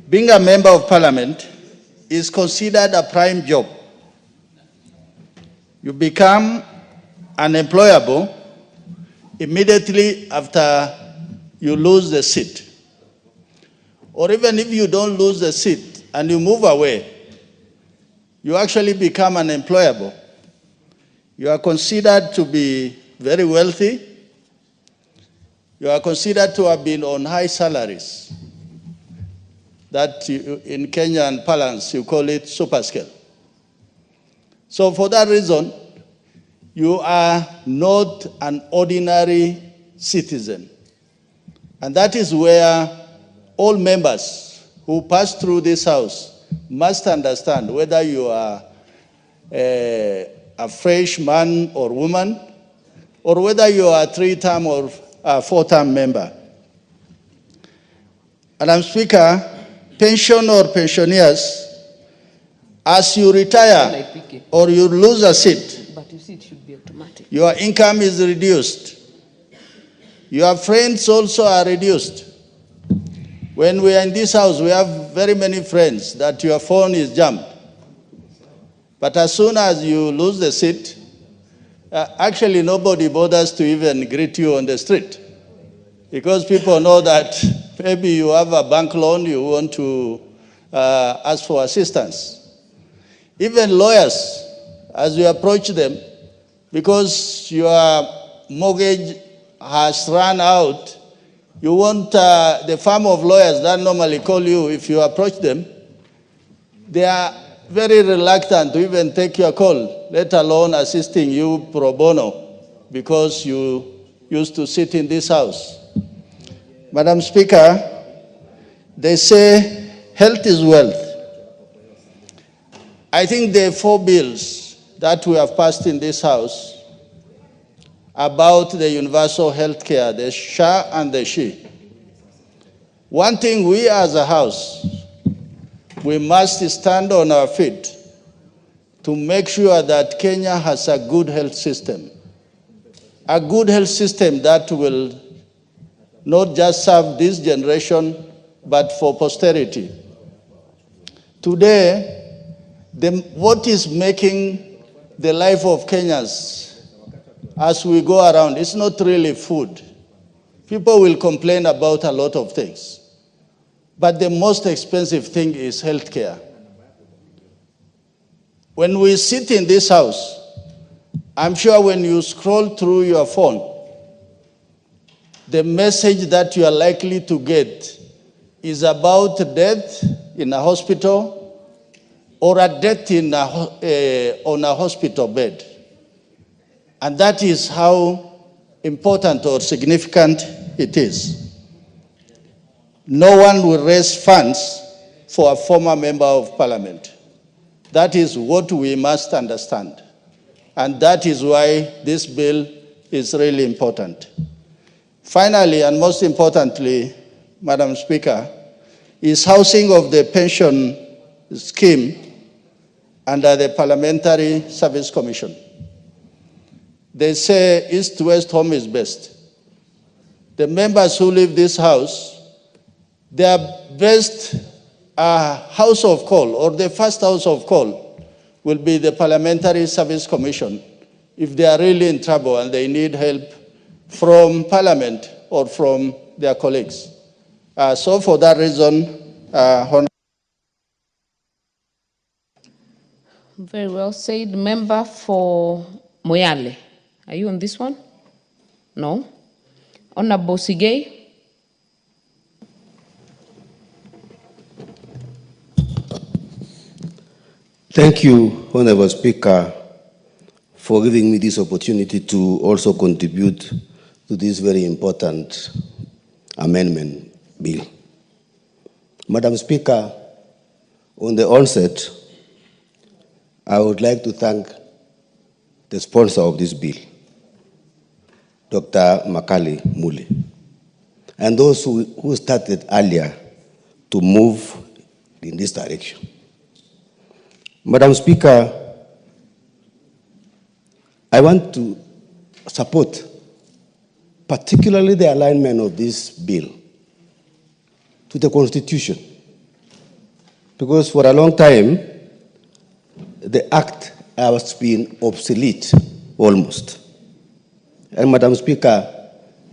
Speaker 11: being a member of parliament is considered a prime job. You become unemployable immediately after you lose the seat. Or even if you don't lose the seat and you move away, you actually become unemployable. You are considered to be very wealthy. You are considered to have been on high salaries. That in Kenyan parlance, you call it super scale. So for that reason, you are not an ordinary citizen. And that is where all members who pass through this house must understand whether you are a fresh man or woman, or whether you are a 3-term or a 4-term member. Madam Speaker, pension or pensioners, as you retire or you lose a seat,
Speaker 5: But you see, it should be automatic.
Speaker 11: your income is reduced. Your friends also are reduced. When we are in this house, we have very many friends that your phone is jammed. But as soon as you lose the seat, actually nobody bothers to even greet you on the street, because people know that maybe you have a bank loan, you want to ask for assistance. Even lawyers, as you approach them, because your mortgage has run out, you want the firm of lawyers that normally call you, if you approach them, they are very reluctant to even take your call, let alone assisting you pro bono, because you used to sit in this house. Madam Speaker, they say health is wealth. I think the 4 bills that we have passed in this house about the universal health care, the SHA and the SHE. One thing we as a house, we must stand on our feet to make sure that Kenya has a good health system. A good health system that will not just serve this generation, but for posterity. Today, what is making the life of Kenyans as we go around, it's not really food. People will complain about a lot of things. But the most expensive thing is healthcare. When we sit in this house, I'm sure when you scroll through your phone, the message that you are likely to get is about death in a hospital or a death in on a hospital bed. And that is how important or significant it is. No one will raise funds for a former member of parliament. That is what we must understand. And that is why this bill is really important. Finally, and most importantly, Madam Speaker, is housing of the pension scheme under the Parliamentary Service Commission. They say East-West home is best. the members who leave this house, their best house of call, or the first house of call, will be the Parliamentary Service Commission if they are really in trouble and they need help from Parliament or from their colleagues. So for that reason,
Speaker 5: Very well said. Member for Moyale. Are you on this one? No? Honorable Sigay.
Speaker 12: Thank you, Honorable Speaker, for giving me this opportunity to also contribute to this very important amendment bill. Madam Speaker, on the onset, I would like to thank the sponsor of this bill, Dr. Makali Muli, and those who started earlier to move in this direction. Madam Speaker, I want to support particularly the alignment of this bill to the Constitution, because for a long time, the act has been obsolete almost. And Madam Speaker,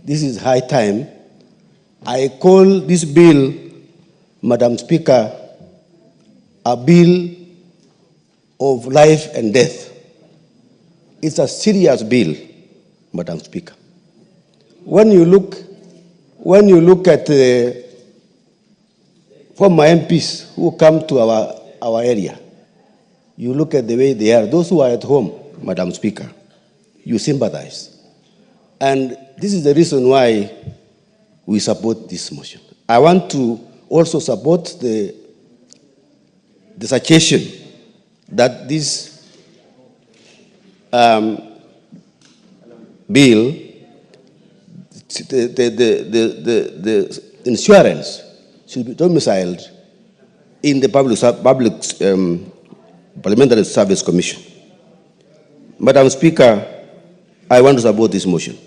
Speaker 12: this is high time. I call this bill, Madam Speaker, a bill of life and death. It's a serious bill, Madam Speaker. When you look at the former MPs who come to our area, you look at the way they are, those who are at home, Madam Speaker, you sympathize. And this is the reason why we support this motion. I want to also support the suggestion that this bill, the insurance should be domiciled in the Parliamentary Service Commission. Madam Speaker, I want to support this motion.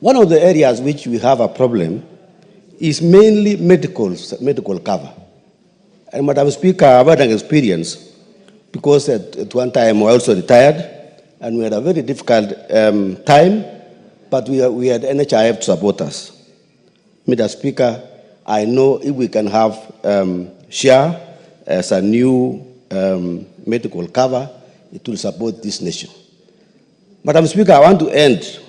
Speaker 12: One of the areas which we have a problem is mainly medical cover. And Madam Speaker, I've had an experience because at one time I also retired and we had a very difficult time, but we had NHIF to support us. Madam Speaker, I know if we can have share as a new medical cover, it will support this nation. Madam Speaker, I want to end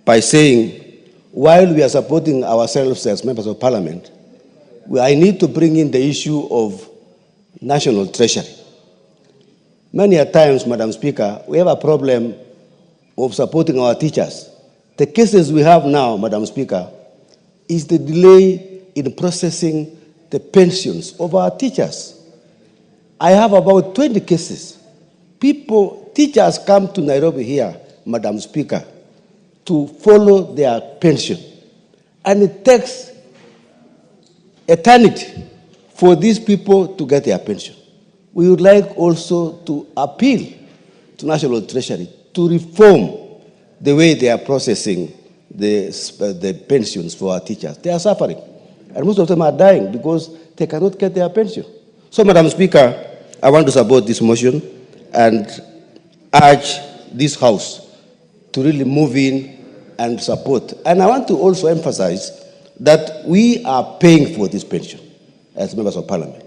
Speaker 12: by saying, while we are supporting ourselves as members of Parliament, I need to bring in the issue of national treasury. Many a times, Madam Speaker, we have a problem of supporting our teachers. The cases we have now, Madam Speaker, is the delay in processing the pensions of our teachers. I have about 20 cases. Teachers come to Nairobi here, Madam Speaker, to follow their pension. And it takes eternity for these people to get their pension. We would like also to appeal to National Treasury to reform the way they are processing the pensions for our teachers. They are suffering. And most of them are dying because they cannot get their pension. So, Madam Speaker, I want to support this motion and urge this House to really move in and support. And I want to also emphasize that we are paying for this pension as members of Parliament.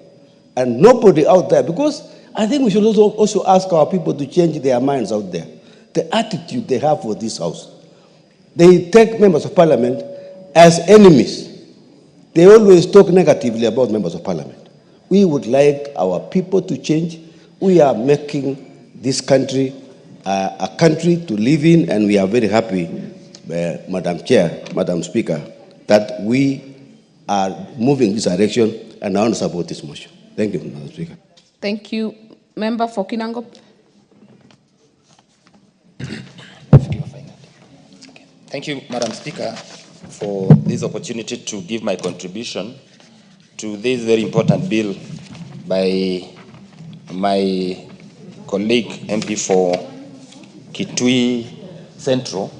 Speaker 12: And nobody out there, because I think we should also ask our people to change their minds out there, the attitude they have for this House. They take members of Parliament as enemies. They always talk negatively about members of Parliament. We would like our people to change. We are making this country a country to live in, and we are very happy, Madam Chair, Madam Speaker, that we are moving this direction, and I want to support this motion. Thank you, Madam Speaker.
Speaker 5: Thank you. Member for Kinangop.
Speaker 13: Thank you, Madam Speaker, for this opportunity to give my contribution to this very important bill by my colleague MP for Kitui Central.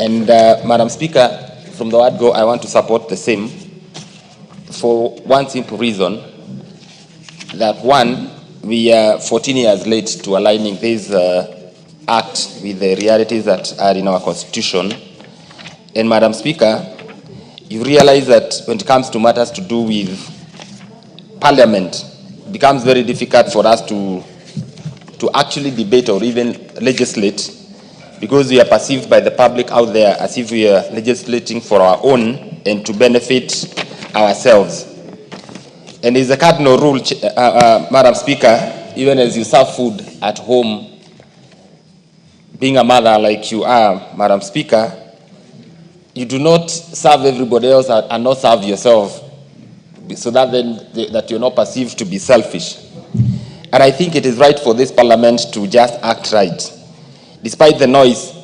Speaker 13: And Madam Speaker, from the word go, I want to support the same for one simple reason, that one, we are 14 years late to aligning this act with the realities that are in our constitution. And Madam Speaker, you realize that when it comes to matters to do with Parliament, it becomes very difficult for us to actually debate or even legislate, because we are perceived by the public out there as if we are legislating for our own and to benefit ourselves. And it's a cardinal rule, Madam Speaker, even as you serve food at home, being a mother like you are, Madam Speaker, you do not serve everybody else and not serve yourself, so that then that you're not perceived to be selfish. And I think it is right for this Parliament to just act right. Despite the noise,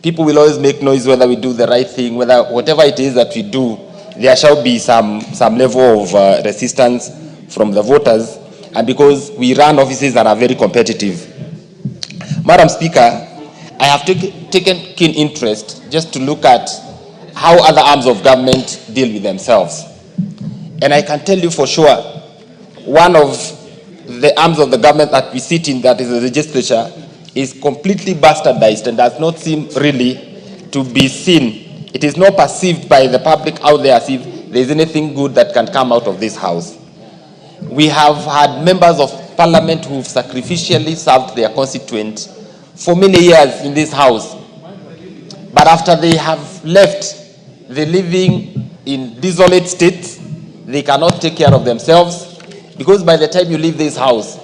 Speaker 13: people will always make noise whether we do the right thing, whether whatever it is that we do, there shall be some level of resistance from the voters, and because we run offices that are very competitive. Madam Speaker, I have taken keen interest just to look at how other arms of government deal with themselves. And I can tell you for sure, one of the arms of the government that we sit in, that is the legislature, is completely bastardized and does not seem really to be seen. It is not perceived by the public out there as if there is anything good that can come out of this house. We have had members of Parliament who have sacrificially served their constituents for many years in this house. But after they have left, they're living in desolate states. They cannot take care of themselves, because by the time you leave this house,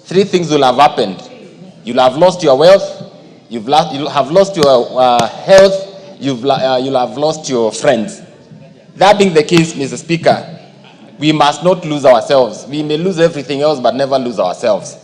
Speaker 13: three things will have happened. You'll have lost your wealth, you'll have lost your health, you'll have lost your friends. That being the case, Mr. Speaker, we must not lose ourselves. We may lose everything else, but never lose ourselves.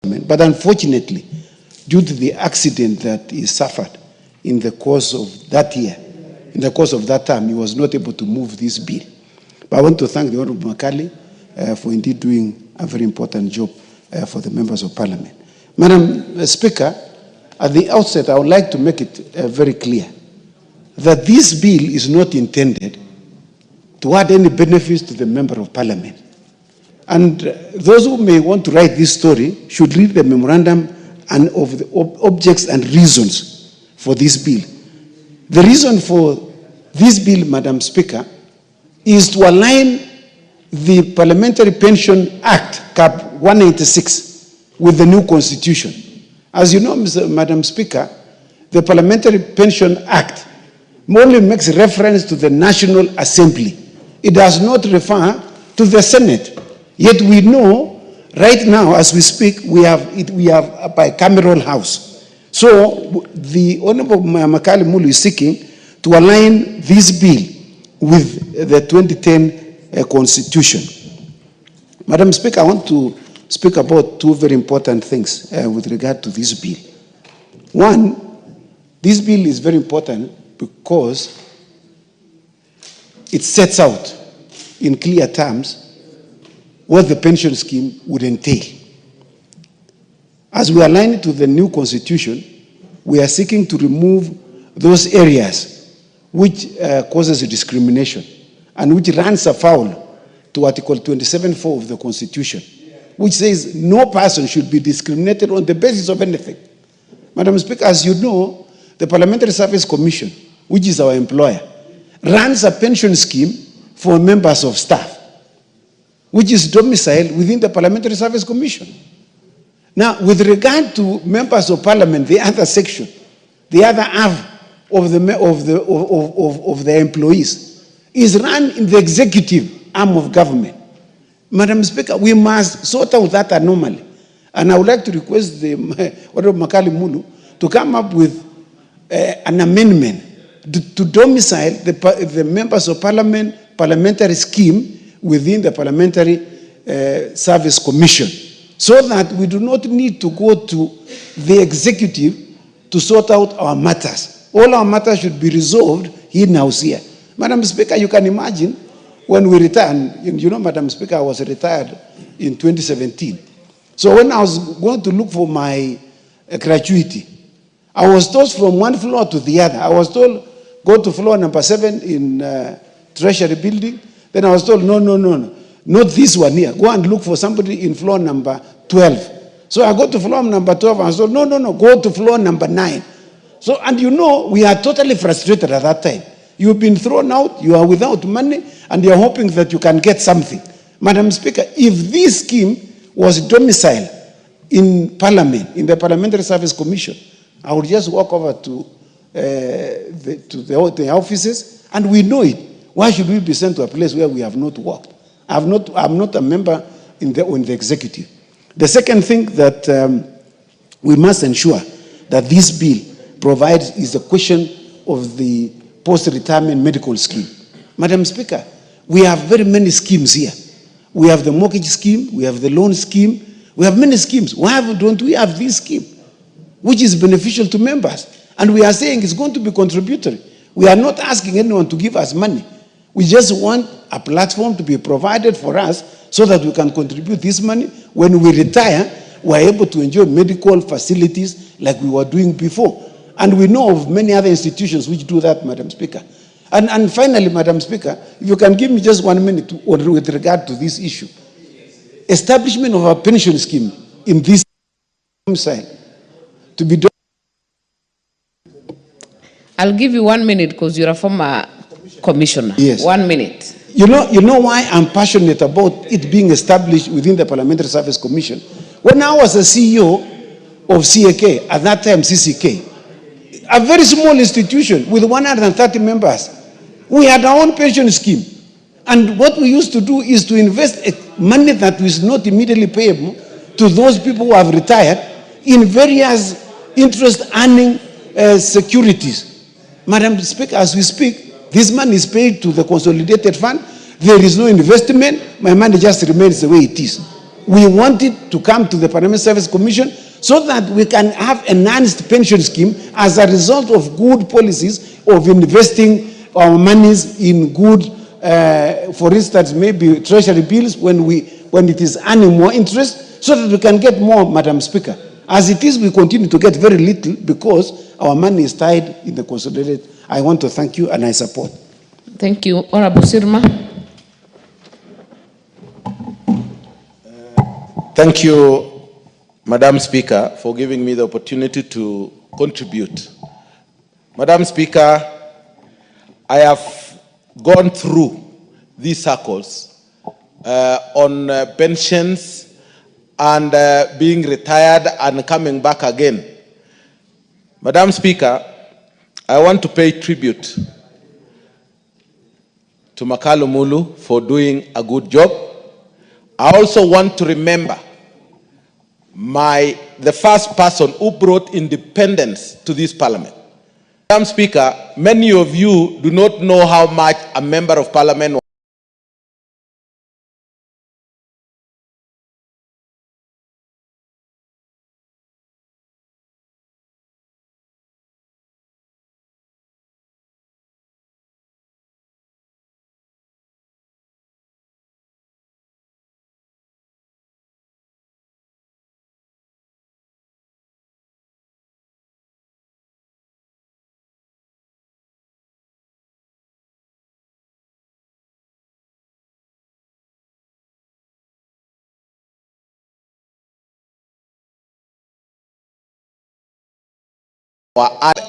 Speaker 4: But unfortunately, due to the accident that he suffered in the course of that year, in the course of that time, he was not able to move this bill. But I want to thank the Honorable Makali for indeed doing a very important job for the members of Parliament. Madam Speaker, at the outset, I would like to make it very clear that this bill is not intended to add any benefits to the member of Parliament. And those who may want to write this story should read the memorandum and of the objects and reasons for this bill. The reason for this bill, Madam Speaker, is to align the Parliamentary Pension Act, Cap 196, with the new constitution. As you know, Madam Speaker, the Parliamentary Pension Act only makes reference to the National Assembly. It does not refer to the Senate. Yet we know right now, as we speak, we have a bicameral house. So the Honorable Makali Mulu is seeking to align this bill with the 2010 Constitution. Madam Speaker, I want to speak about two very important things with regard to this bill. One, this bill is very important because it sets out in clear terms what the pension scheme would entail. As we align it to the new constitution, we are seeking to remove those areas which causes discrimination and which runs afoul to Article 27(4) of the Constitution, which says no person should be discriminated on the basis of anything. Madam Speaker, as you know, the Parliamentary Service Commission, which is our employer, runs a pension scheme for members of staff, which is domiciled within the Parliamentary Service Commission. Now, with regard to members of Parliament, the other section, the other half of the employees is run in the executive arm of government. Madam Speaker, we must sort out that anomaly. And I would like to request the Honorable Makali Mulu to come up with an amendment to domicile the members of Parliament parliamentary scheme within the Parliamentary Service Commission, so that we do not need to go to the executive to sort out our matters. All our matters should be resolved in-house here. Madam Speaker, you can imagine when we returned, you know, Madam Speaker, I was retired in 2017. So when I was going to look for my gratuity, I was tossed from one floor to the other. I was told, go to floor number 7 in Treasury Building. Then I was told, no, not this one here. Go and look for somebody in floor number 12. So I go to floor number 12 and I was told, no, go to floor number 9. So, and you know, we are totally frustrated at that time. You've been thrown out, you are without money, and you're hoping that you can get something. Madam Speaker, if this scheme was domiciled in Parliament, in the Parliamentary Service Commission, I would just walk over to the offices, and we know it. Why should we be sent to a place where we have not worked? I'm not a member in the executive. The second thing that we must ensure that this bill provides is the question of the post-retirement medical scheme. Madam Speaker, we have very many schemes here. We have the mortgage scheme, we have the loan scheme, we have many schemes. Why don't we have this scheme, which is beneficial to members? And we are saying it's going to be contributory. We are not asking anyone to give us money. We just want a platform to be provided for us so that we can contribute this money. When we retire, we're able to enjoy medical facilities like we were doing before. And we know of many other institutions which do that, Madam Speaker. And finally, Madam Speaker, if you can give me just 1 minute with regard to this issue. Establishment of a pension scheme in this side to be done.
Speaker 5: I'll give you 1 minute because you're a former commissioner.
Speaker 4: Yes.
Speaker 5: 1 minute.
Speaker 4: You know why I'm passionate about it being established within the Parliamentary Service Commission? When I was a CEO of CAK, at that time CCK, a very small institution with 130 members, we had our own pension scheme. And what we used to do is to invest money that was not immediately payable to those people who have retired in various interest-earning securities. Madam Speaker, as we speak, this money is paid to the consolidated fund. There is no investment. My money just remains the way it is. we want it to come to the Parliamentary Service Commission so that we can have enhanced pension scheme as a result of good policies of investing our monies in good, for instance, maybe treasury bills when it is earning more interest, so that we can get more, Madam Speaker. As it is, we continue to get very little because our money is tied in the consolidated. I want to thank you and I support.
Speaker 5: Thank you. Honorable Sirma.
Speaker 14: Thank you, Madam Speaker, for giving me the opportunity to contribute. Madam Speaker, I have gone through these circles on pensions and being retired and coming back again. Madam Speaker, I want to pay tribute to Makalu Mulu for doing a good job. I also want to remember the first person who brought independence to this parliament. Madam Speaker, many of you do not know how much a member of parliament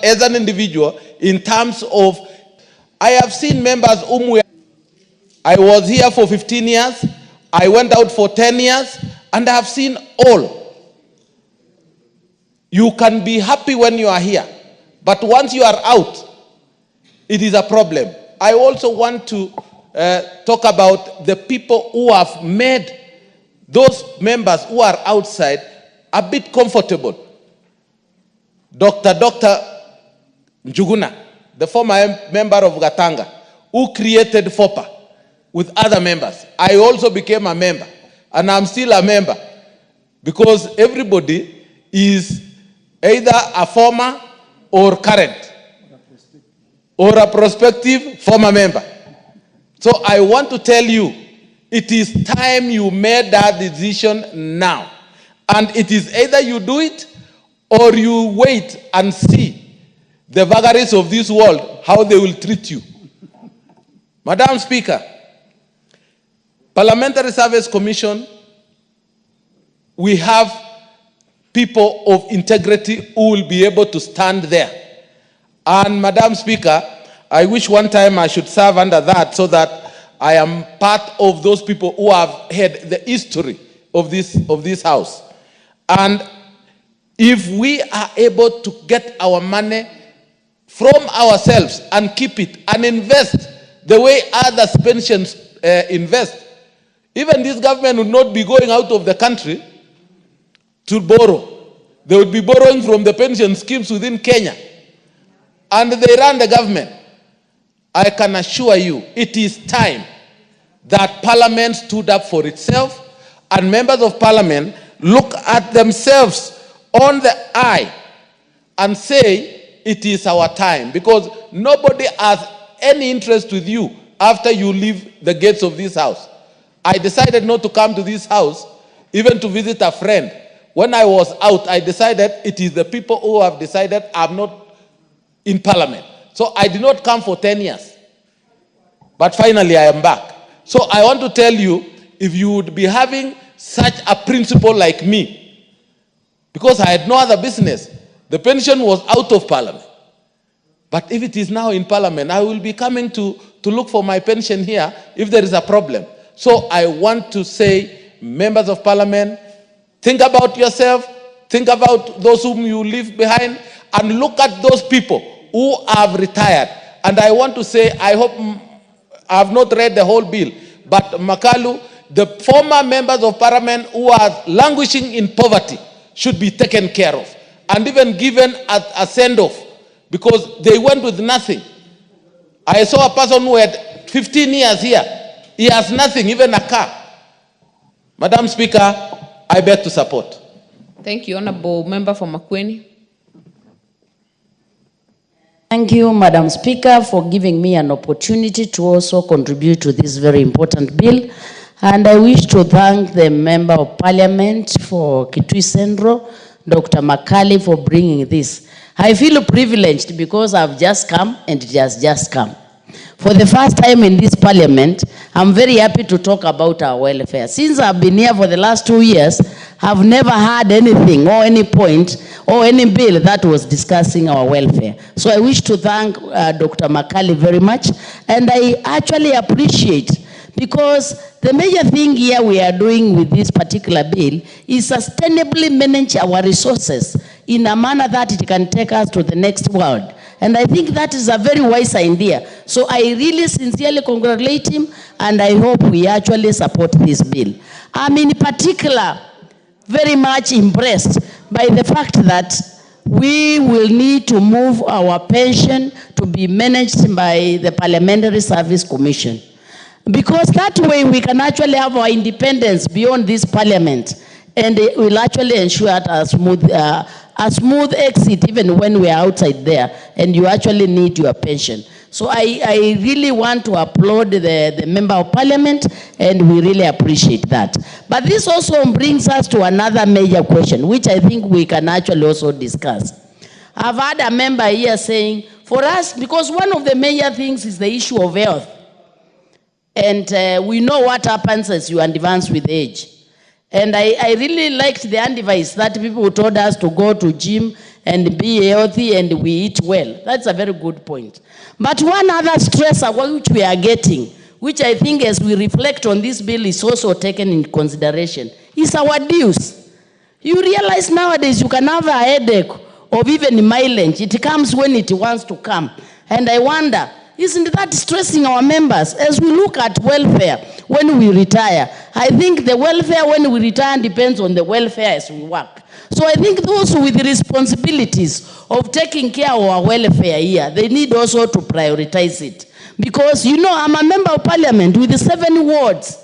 Speaker 14: as an individual, in terms of, I have seen members whom I was here for 15 years, I went out for 10 years, and I have seen all. You can be happy when you are here, but once you are out, it is a problem. I also want to talk about the people who have made those members who are outside a bit comfortable. Dr. Njuguna, the former member of Gatanga, who created FOPA with other members. I also became a member, and I'm still a member, because everybody is either a former or current, or a prospective former member. So I want to tell you, it is time you made that decision now. And it is either you do it, or you wait and see the vagaries of this world, how they will treat you. Madam Speaker, Parliamentary Service Commission, we have people of integrity who will be able to stand there. And Madam Speaker, I wish one time I should serve under that so that I am part of those people who have had the history of this house. And if we are able to get our money from ourselves and keep it and invest the way other pensions invest, even this government would not be going out of the country to borrow. They would be borrowing from the pension schemes within Kenya. And they run the government. I can assure you, it is time that Parliament stood up for itself, and members of Parliament look at themselves on the eye and say, it is our time, because nobody has any interest with you after you leave the gates of this house. I decided not to come to this house, even to visit a friend. When I was out, I decided it is the people who have decided I'm not in Parliament. So I did not come for 10 years. But finally I am back. So I want to tell you, if you would be having such a principle like me, because I had no other business, the pension was out of Parliament. But if it is now in Parliament, I will be coming to look for my pension here if there is a problem. So I want to say, members of Parliament, think about yourself, think about those whom you leave behind, and look at those people who have retired. And I want to say, I hope, I have not read the whole bill, but Makalu, the former members of Parliament who are languishing in poverty should be taken care of and even given a send-off, because they went with nothing. I saw a person who had 15 years here. He has nothing, even a car. Madam Speaker, I beg to support.
Speaker 5: Thank you, Honorable Member for Makwiny.
Speaker 15: Thank you, Madam Speaker, for giving me an opportunity to also contribute to this very important bill. And I wish to thank the Member of Parliament for Kitui Central, Dr. Makali, for bringing this. I feel privileged because I've just come and it has just come. For the first time in this parliament, I'm very happy to talk about our welfare. Since I've been here for the last 2 years, I've never had anything or any point or any bill that was discussing our welfare. So I wish to thank Dr. Makali very much, and I actually appreciate, because the major thing here we are doing with this particular bill is sustainably manage our resources in a manner that it can take us to the next world. And I think that is a very wise idea. So I really sincerely congratulate him, and I hope we actually support this bill. I'm in particular very much impressed by the fact that we will need to move our pension to be managed by the Parliamentary Service Commission. Because that way we can actually have our independence beyond this parliament, and it will actually ensure a smooth exit even when we are outside there and you actually need your pension. So I really want to applaud the Member of Parliament, and we really appreciate that. But this also brings us to another major question, which I think we can actually also discuss. I've had a member here saying, for us, because one of the major things is the issue of health. And we know what happens as you advance with age. And I really liked the advice that people told us to go to gym and be healthy and we eat well. That's a very good point. But one other stressor which we are getting, which I think as we reflect on this bill is also taken in consideration, is our dues. You realize nowadays you can have a headache of even mileage. It comes when it wants to come. And I wonder, isn't that stressing our members? As we look at welfare when we retire, I think the welfare when we retire depends on the welfare as we work. So I think those with the responsibilities of taking care of our welfare here, they need also to prioritize it. Because, you know, I'm a member of parliament with 7 wards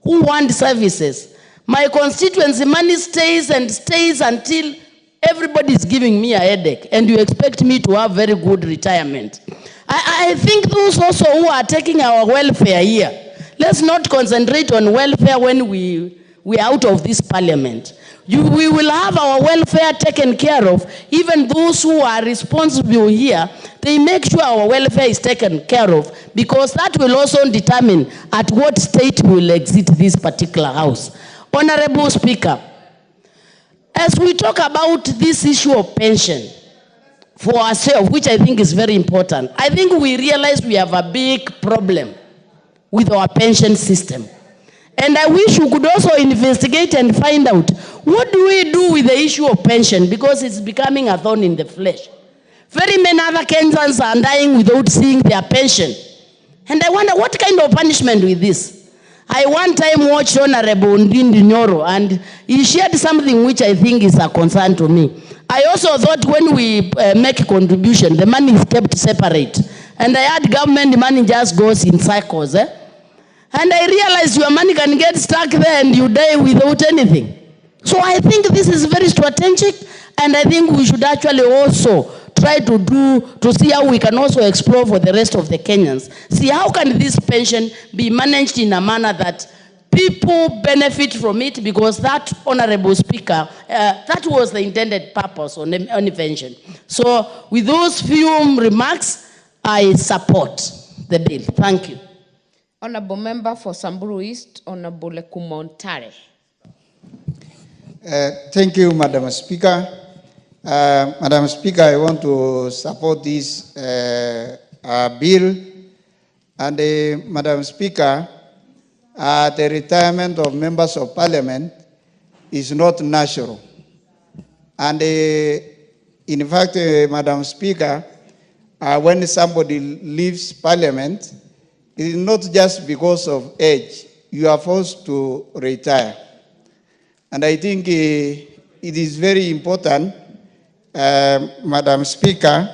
Speaker 15: who want services. My constituency money stays and stays until everybody is giving me a headache, and you expect me to have very good retirement. I think those also who are taking our welfare here, let's not concentrate on welfare when we're out of this parliament. We will have our welfare taken care of. Even those who are responsible here, they make sure our welfare is taken care of, because that will also determine at what state we will exit this particular house. Honorable Speaker, as we talk about this issue of pension for ourselves, which I think is very important, I think we realize we have a big problem with our pension system. And I wish we could also investigate and find out, what do we do with the issue of pension, because it's becoming a thorn in the flesh. Very many other Kenyans are dying without seeing their pension. And I wonder, what kind of punishment with this? I one time watched Honorable Nyoro, and he shared something which I think is a concern to me. I also thought when we make a contribution, the money is kept separate. And I had government money just goes in cycles. And I realized your money can get stuck there and you die without anything. So I think this is very strategic, and I think we should actually also try to see how we can also explore for the rest of the Kenyans. See how can this pension be managed in a manner that people benefit from it, because that, Honorable Speaker, that was the intended purpose on the pension. So with those few remarks, I support the bill. Thank you.
Speaker 5: Honorable Member for Samburu East, Honorable Kumontare.
Speaker 4: Thank you, Madam Speaker. Madam Speaker, I want to support this bill. And Madam Speaker, the retirement of members of parliament is not natural. And in fact, Madam Speaker, when somebody leaves parliament, it is not just because of age. You are forced to retire. And I think it is very important, Madam Speaker,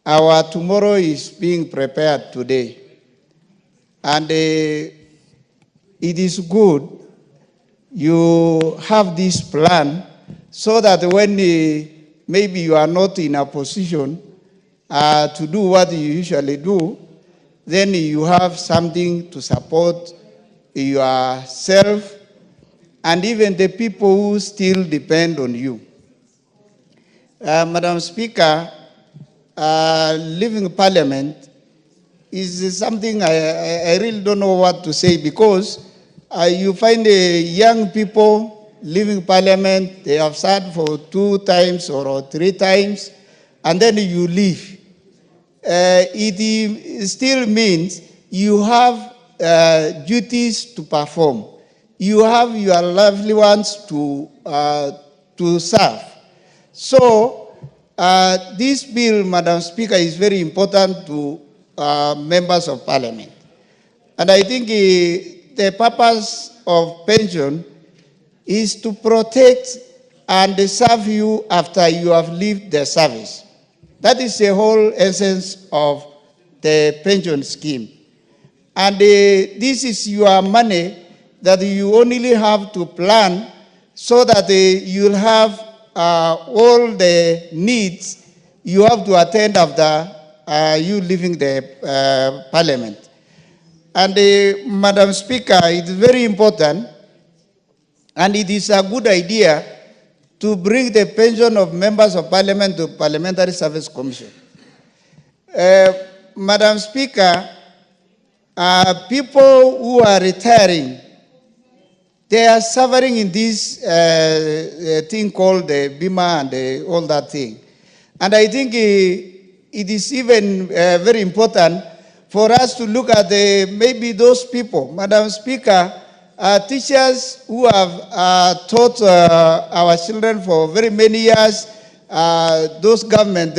Speaker 4: our tomorrow is being prepared today. And it is good you have this plan so that when maybe you are not in a position to do what you usually do, then you have something to support yourself and even the people who still depend on you. Madam Speaker, living Parliament is something I really don't know what to say, because you find young people living Parliament, they have sat for 2 times or 3 times, and then you leave. It still means you have duties to perform. You have your lovely ones to serve. So this bill, Madam Speaker, is very important to members of Parliament. And I think the purpose of pension is to protect and serve you after you have lived the service. That is the whole essence of the pension scheme. And this is your money that you only have to plan so that you'll have all the needs you have to attend after you leaving the Parliament. And Madam Speaker, it is very important, and it is a good idea to bring the pension of members of Parliament to Parliamentary Service Commission. Madam Speaker, people who are retiring, they are suffering in this thing called the bima and all that thing. And I think it is even very important for us to look at maybe those people. Madam Speaker, teachers who have taught our children for very many years, those government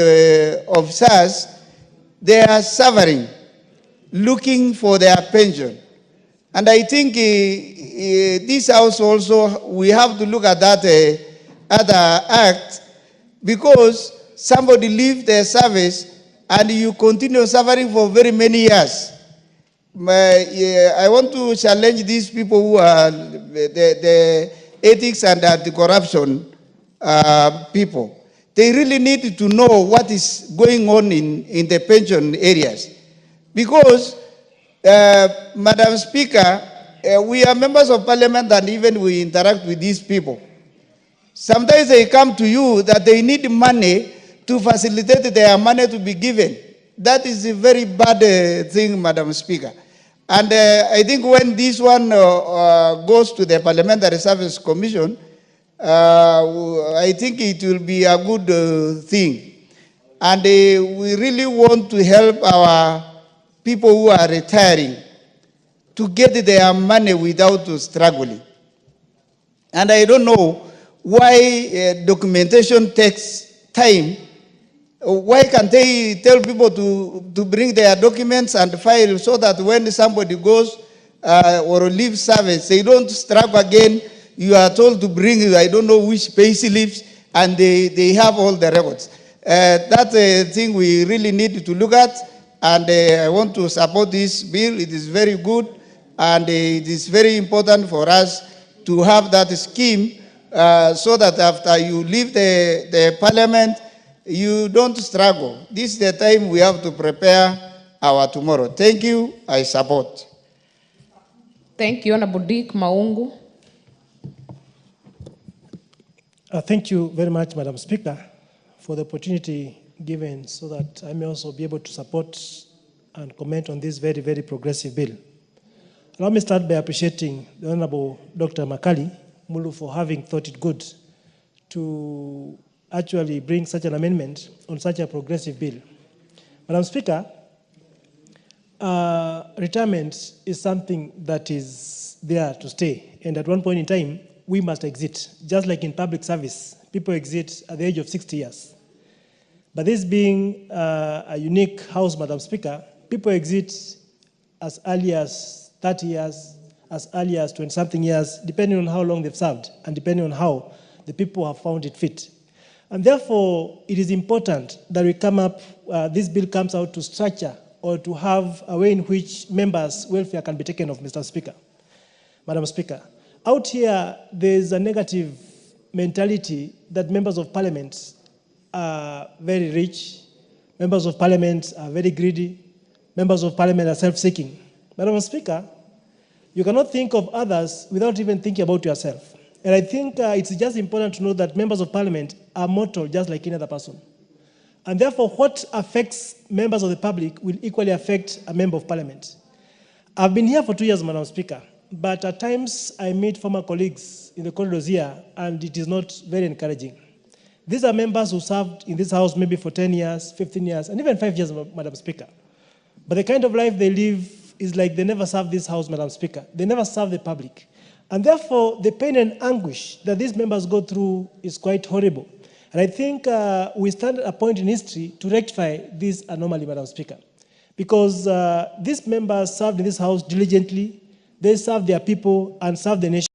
Speaker 4: officers, they are suffering, looking for their pension. And I think this house also, we have to look at that other act, because somebody leaves their service and you continue suffering for very many years. I want to challenge these people who are the ethics and the corruption people. They really need to know what is going on in the pension areas. Because, Madam Speaker, we are members of Parliament and even we interact with these people. Sometimes they come to you that they need money to facilitate their money to be given. That is a very bad thing, Madam Speaker. And I think when this one goes to the Parliamentary Service Commission, I think it will be a good thing. And we really want to help our people who are retiring to get their money without struggling. And I don't know why documentation takes time. Why can't they tell people to bring their documents and file so that when somebody goes or leaves service, they don't struggle again? You are told to bring, I don't know which pay slips, and they have all the records. That's a thing we really need to look at, and I want to support this bill. It is very good, and it is very important for us to have that scheme so that after you leave the Parliament, you don't struggle. This is the time we have to prepare our tomorrow. Thank you. I support.
Speaker 5: Thank you, Honorable Dick Maungu.
Speaker 16: Thank you very much, Madam Speaker, for the opportunity given so that I may also be able to support and comment on this very, very progressive bill. Allow me to start by appreciating the Honorable Dr. Makali Mulu for having thought it good to actually bring such an amendment on such a progressive bill. Madam Speaker, retirement is something that is there to stay, and at one point in time, we must exit. Just like in public service, people exit at the age of 60 years. But this being a unique house, Madam Speaker, people exit as early as 30 years, as early as 20-something years, depending on how long they've served and depending on how the people have found it fit. And therefore, it is important that we come up, this bill comes out to structure or to have a way in which members' welfare can be taken of, Mr. Speaker. Madam Speaker, out here, there's a negative mentality that members of parliament are very rich, members of parliament are very greedy, members of parliament are self-seeking. Madam Speaker, you cannot think of others without even thinking about yourself. And I think it's just important to know that members of parliament are mortal just like any other person. And therefore, what affects members of the public will equally affect a member of parliament. I've been here for 2 years, Madam Speaker, but at times I meet former colleagues in the corridors here, and it is not very encouraging. These are members who served in this house maybe for 10 years, 15 years, and even 5 years, Madam Speaker. But the kind of life they live is like they never served this house, Madam Speaker. They never serve the public. And therefore, the pain and anguish that these members go through is quite horrible. And I think we stand at a point in history to rectify this anomaly, Madam Speaker. Because these members served in this house diligently, they served their people and served the nation.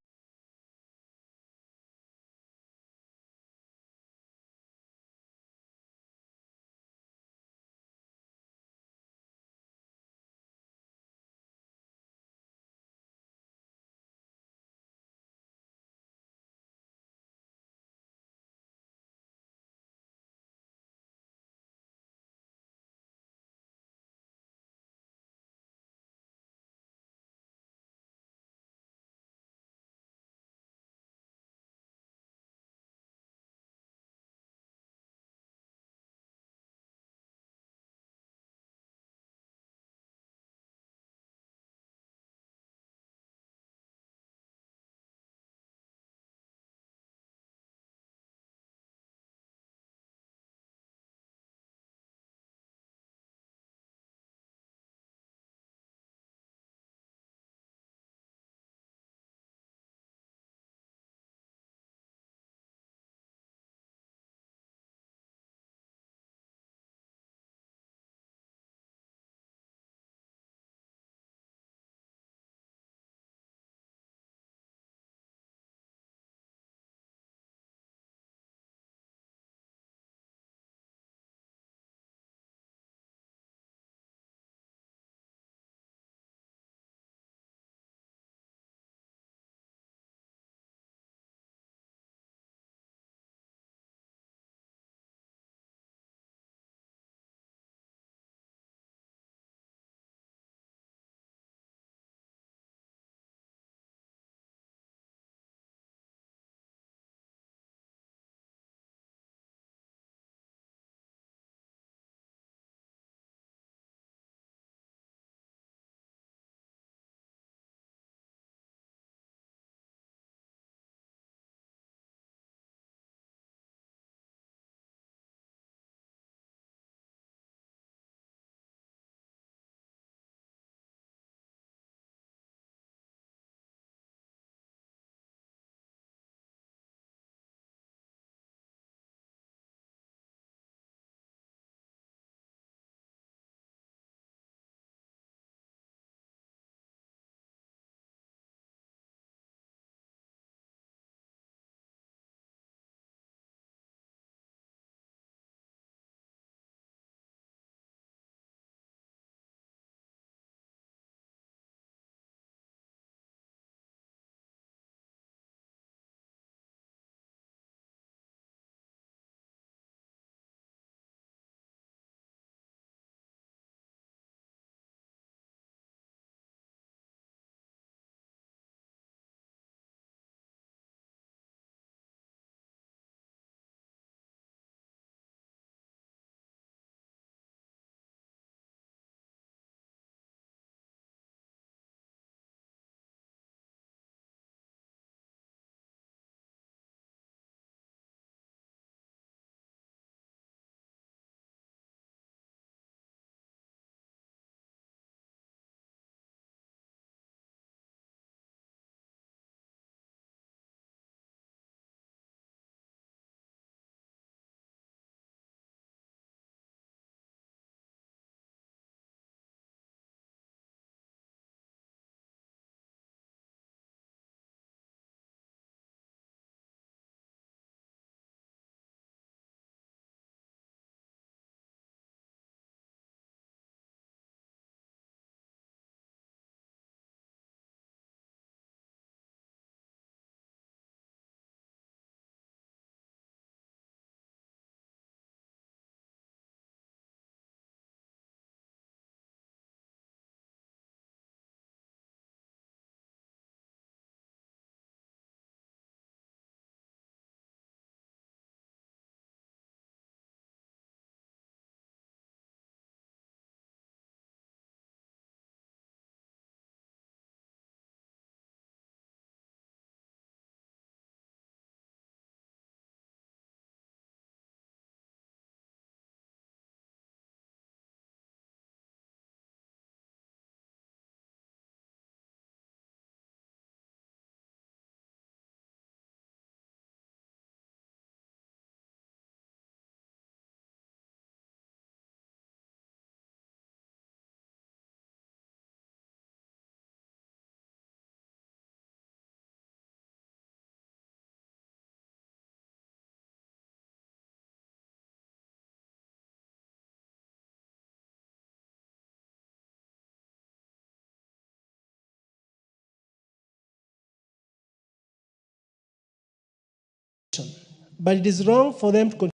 Speaker 16: but it is wrong for them to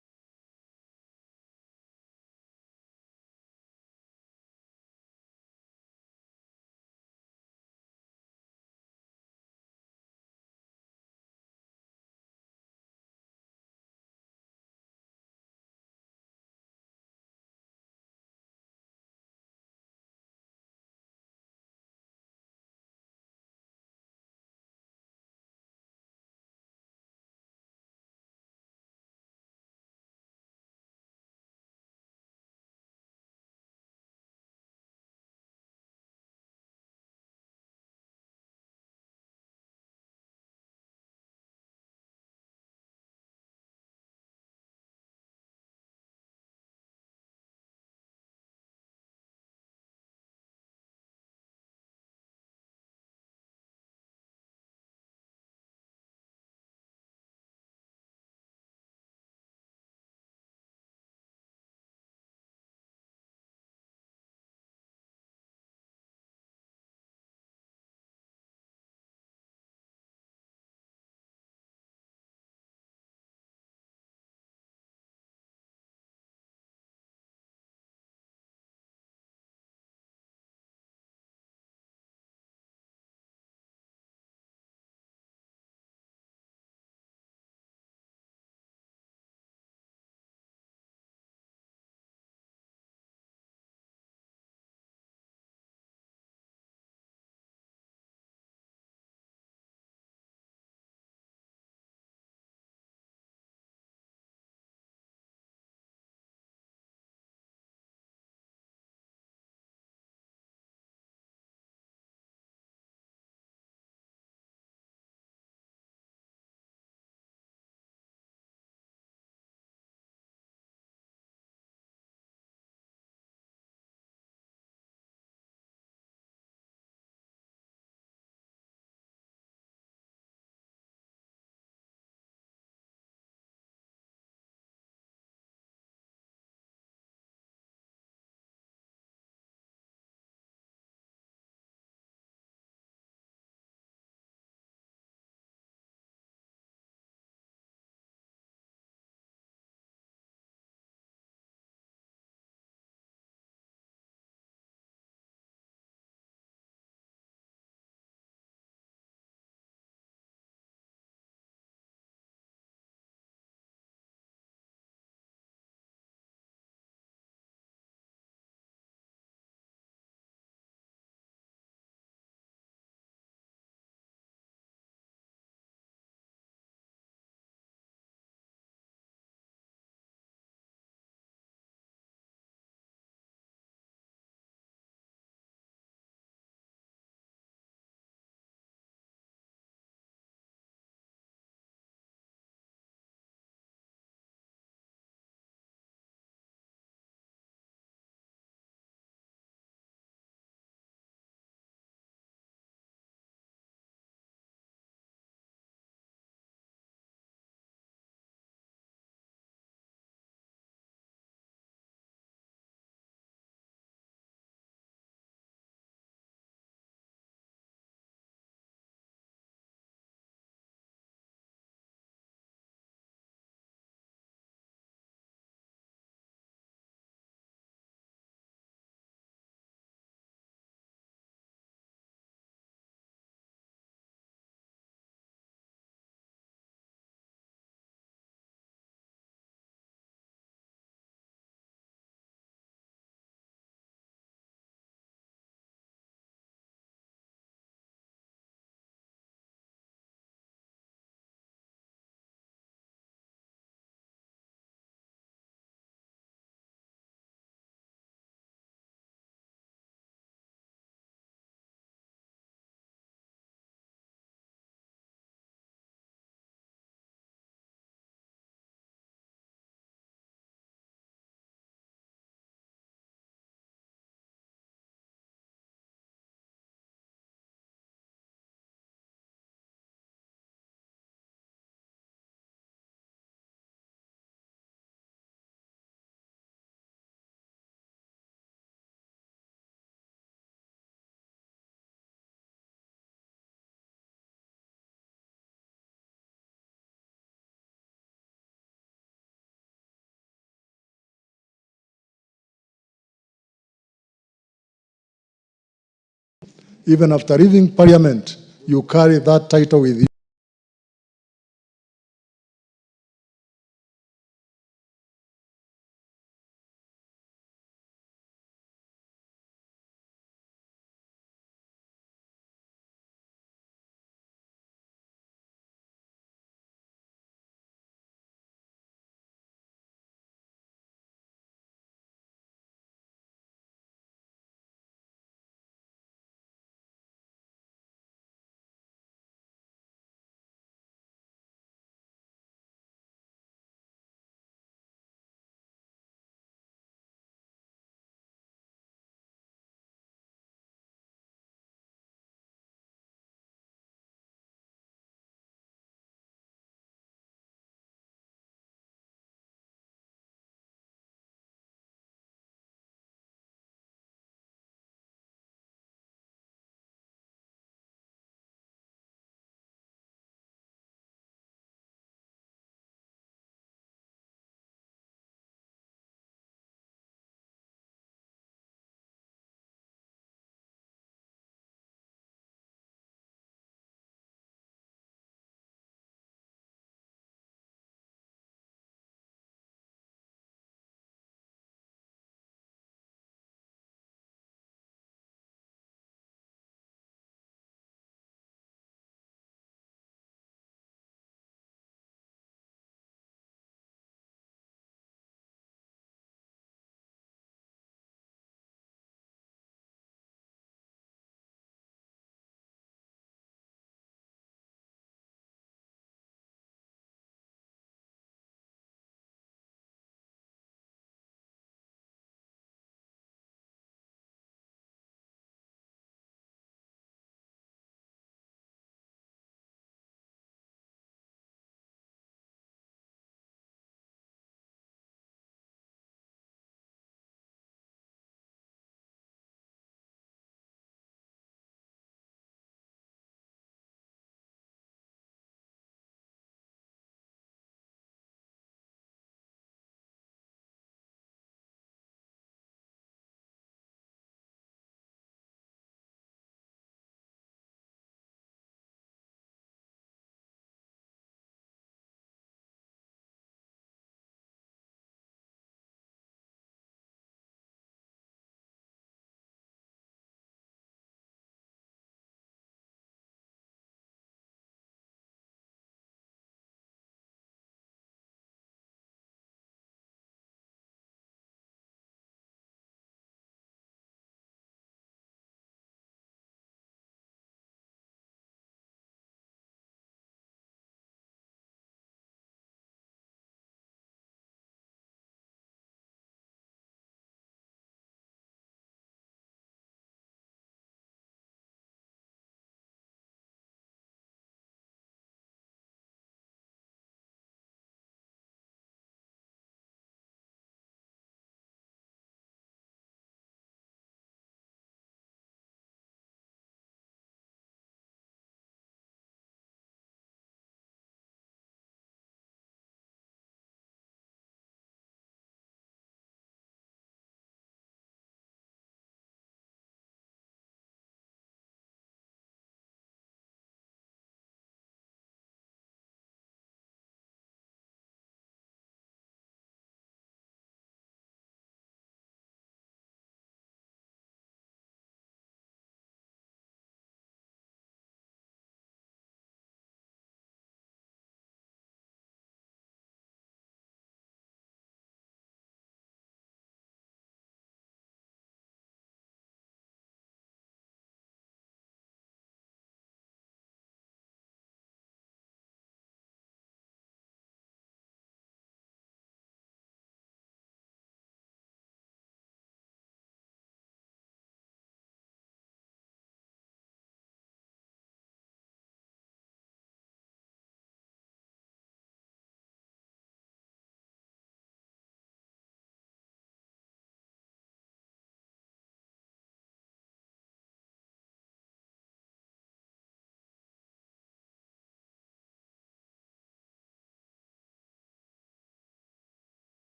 Speaker 17: even after leaving parliament, you carry that title with you.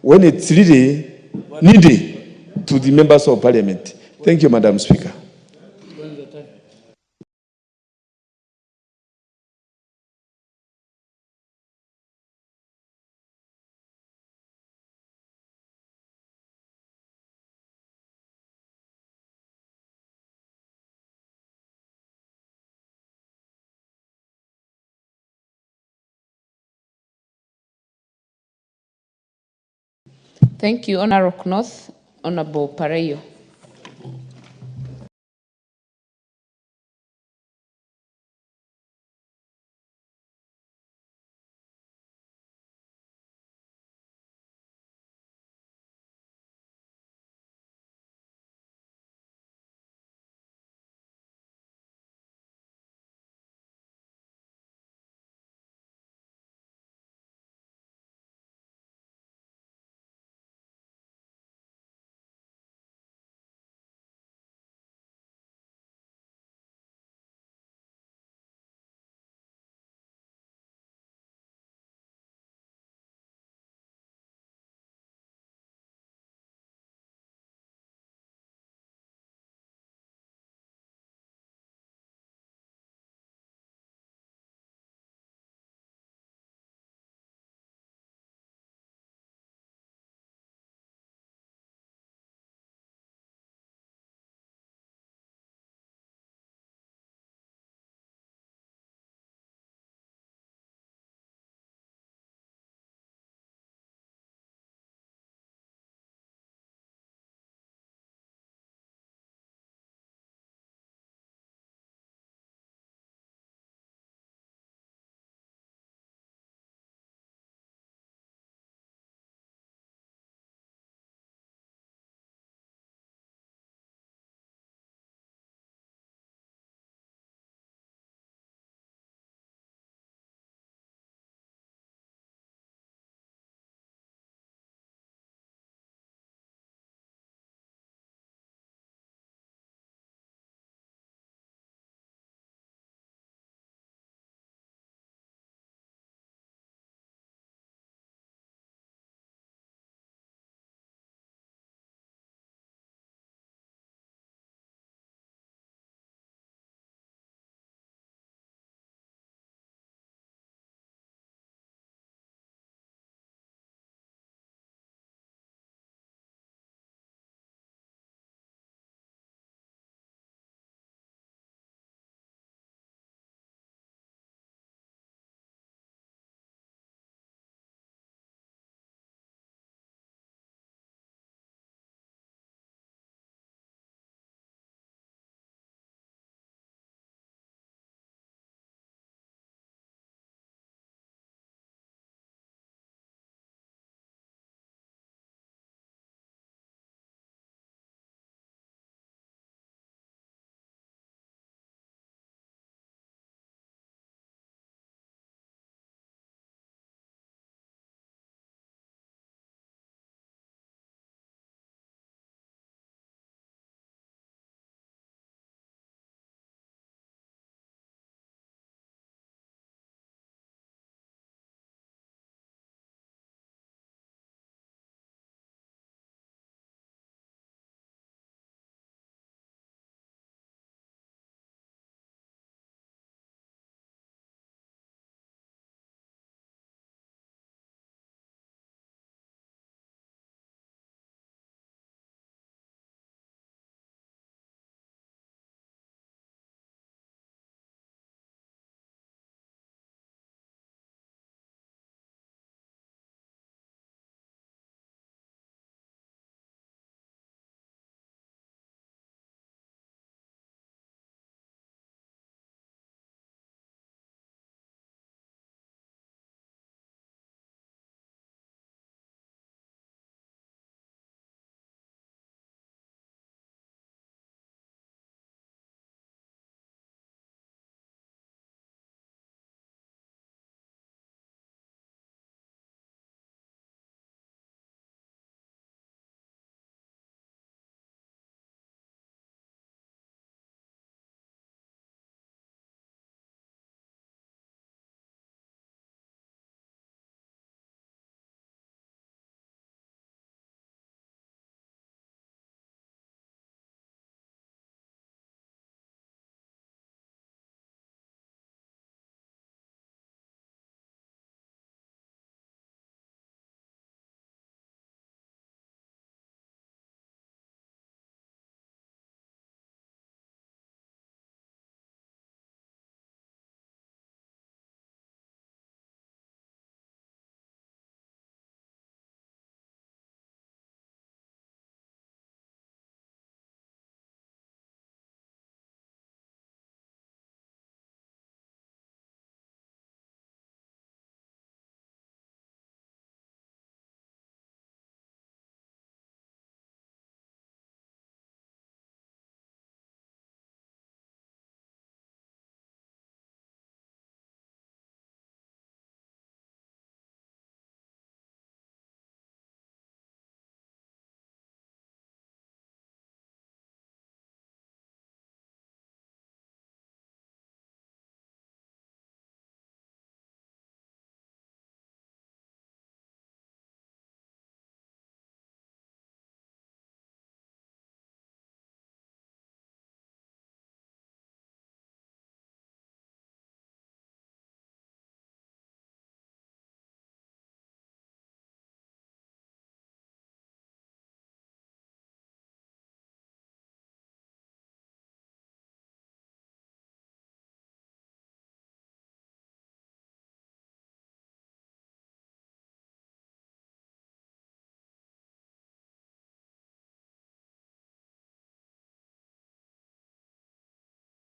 Speaker 18: when it's really needed to the members of parliament. Thank you, Madam Speaker.
Speaker 5: Thank you, Honourable North, Honourable Pareyo.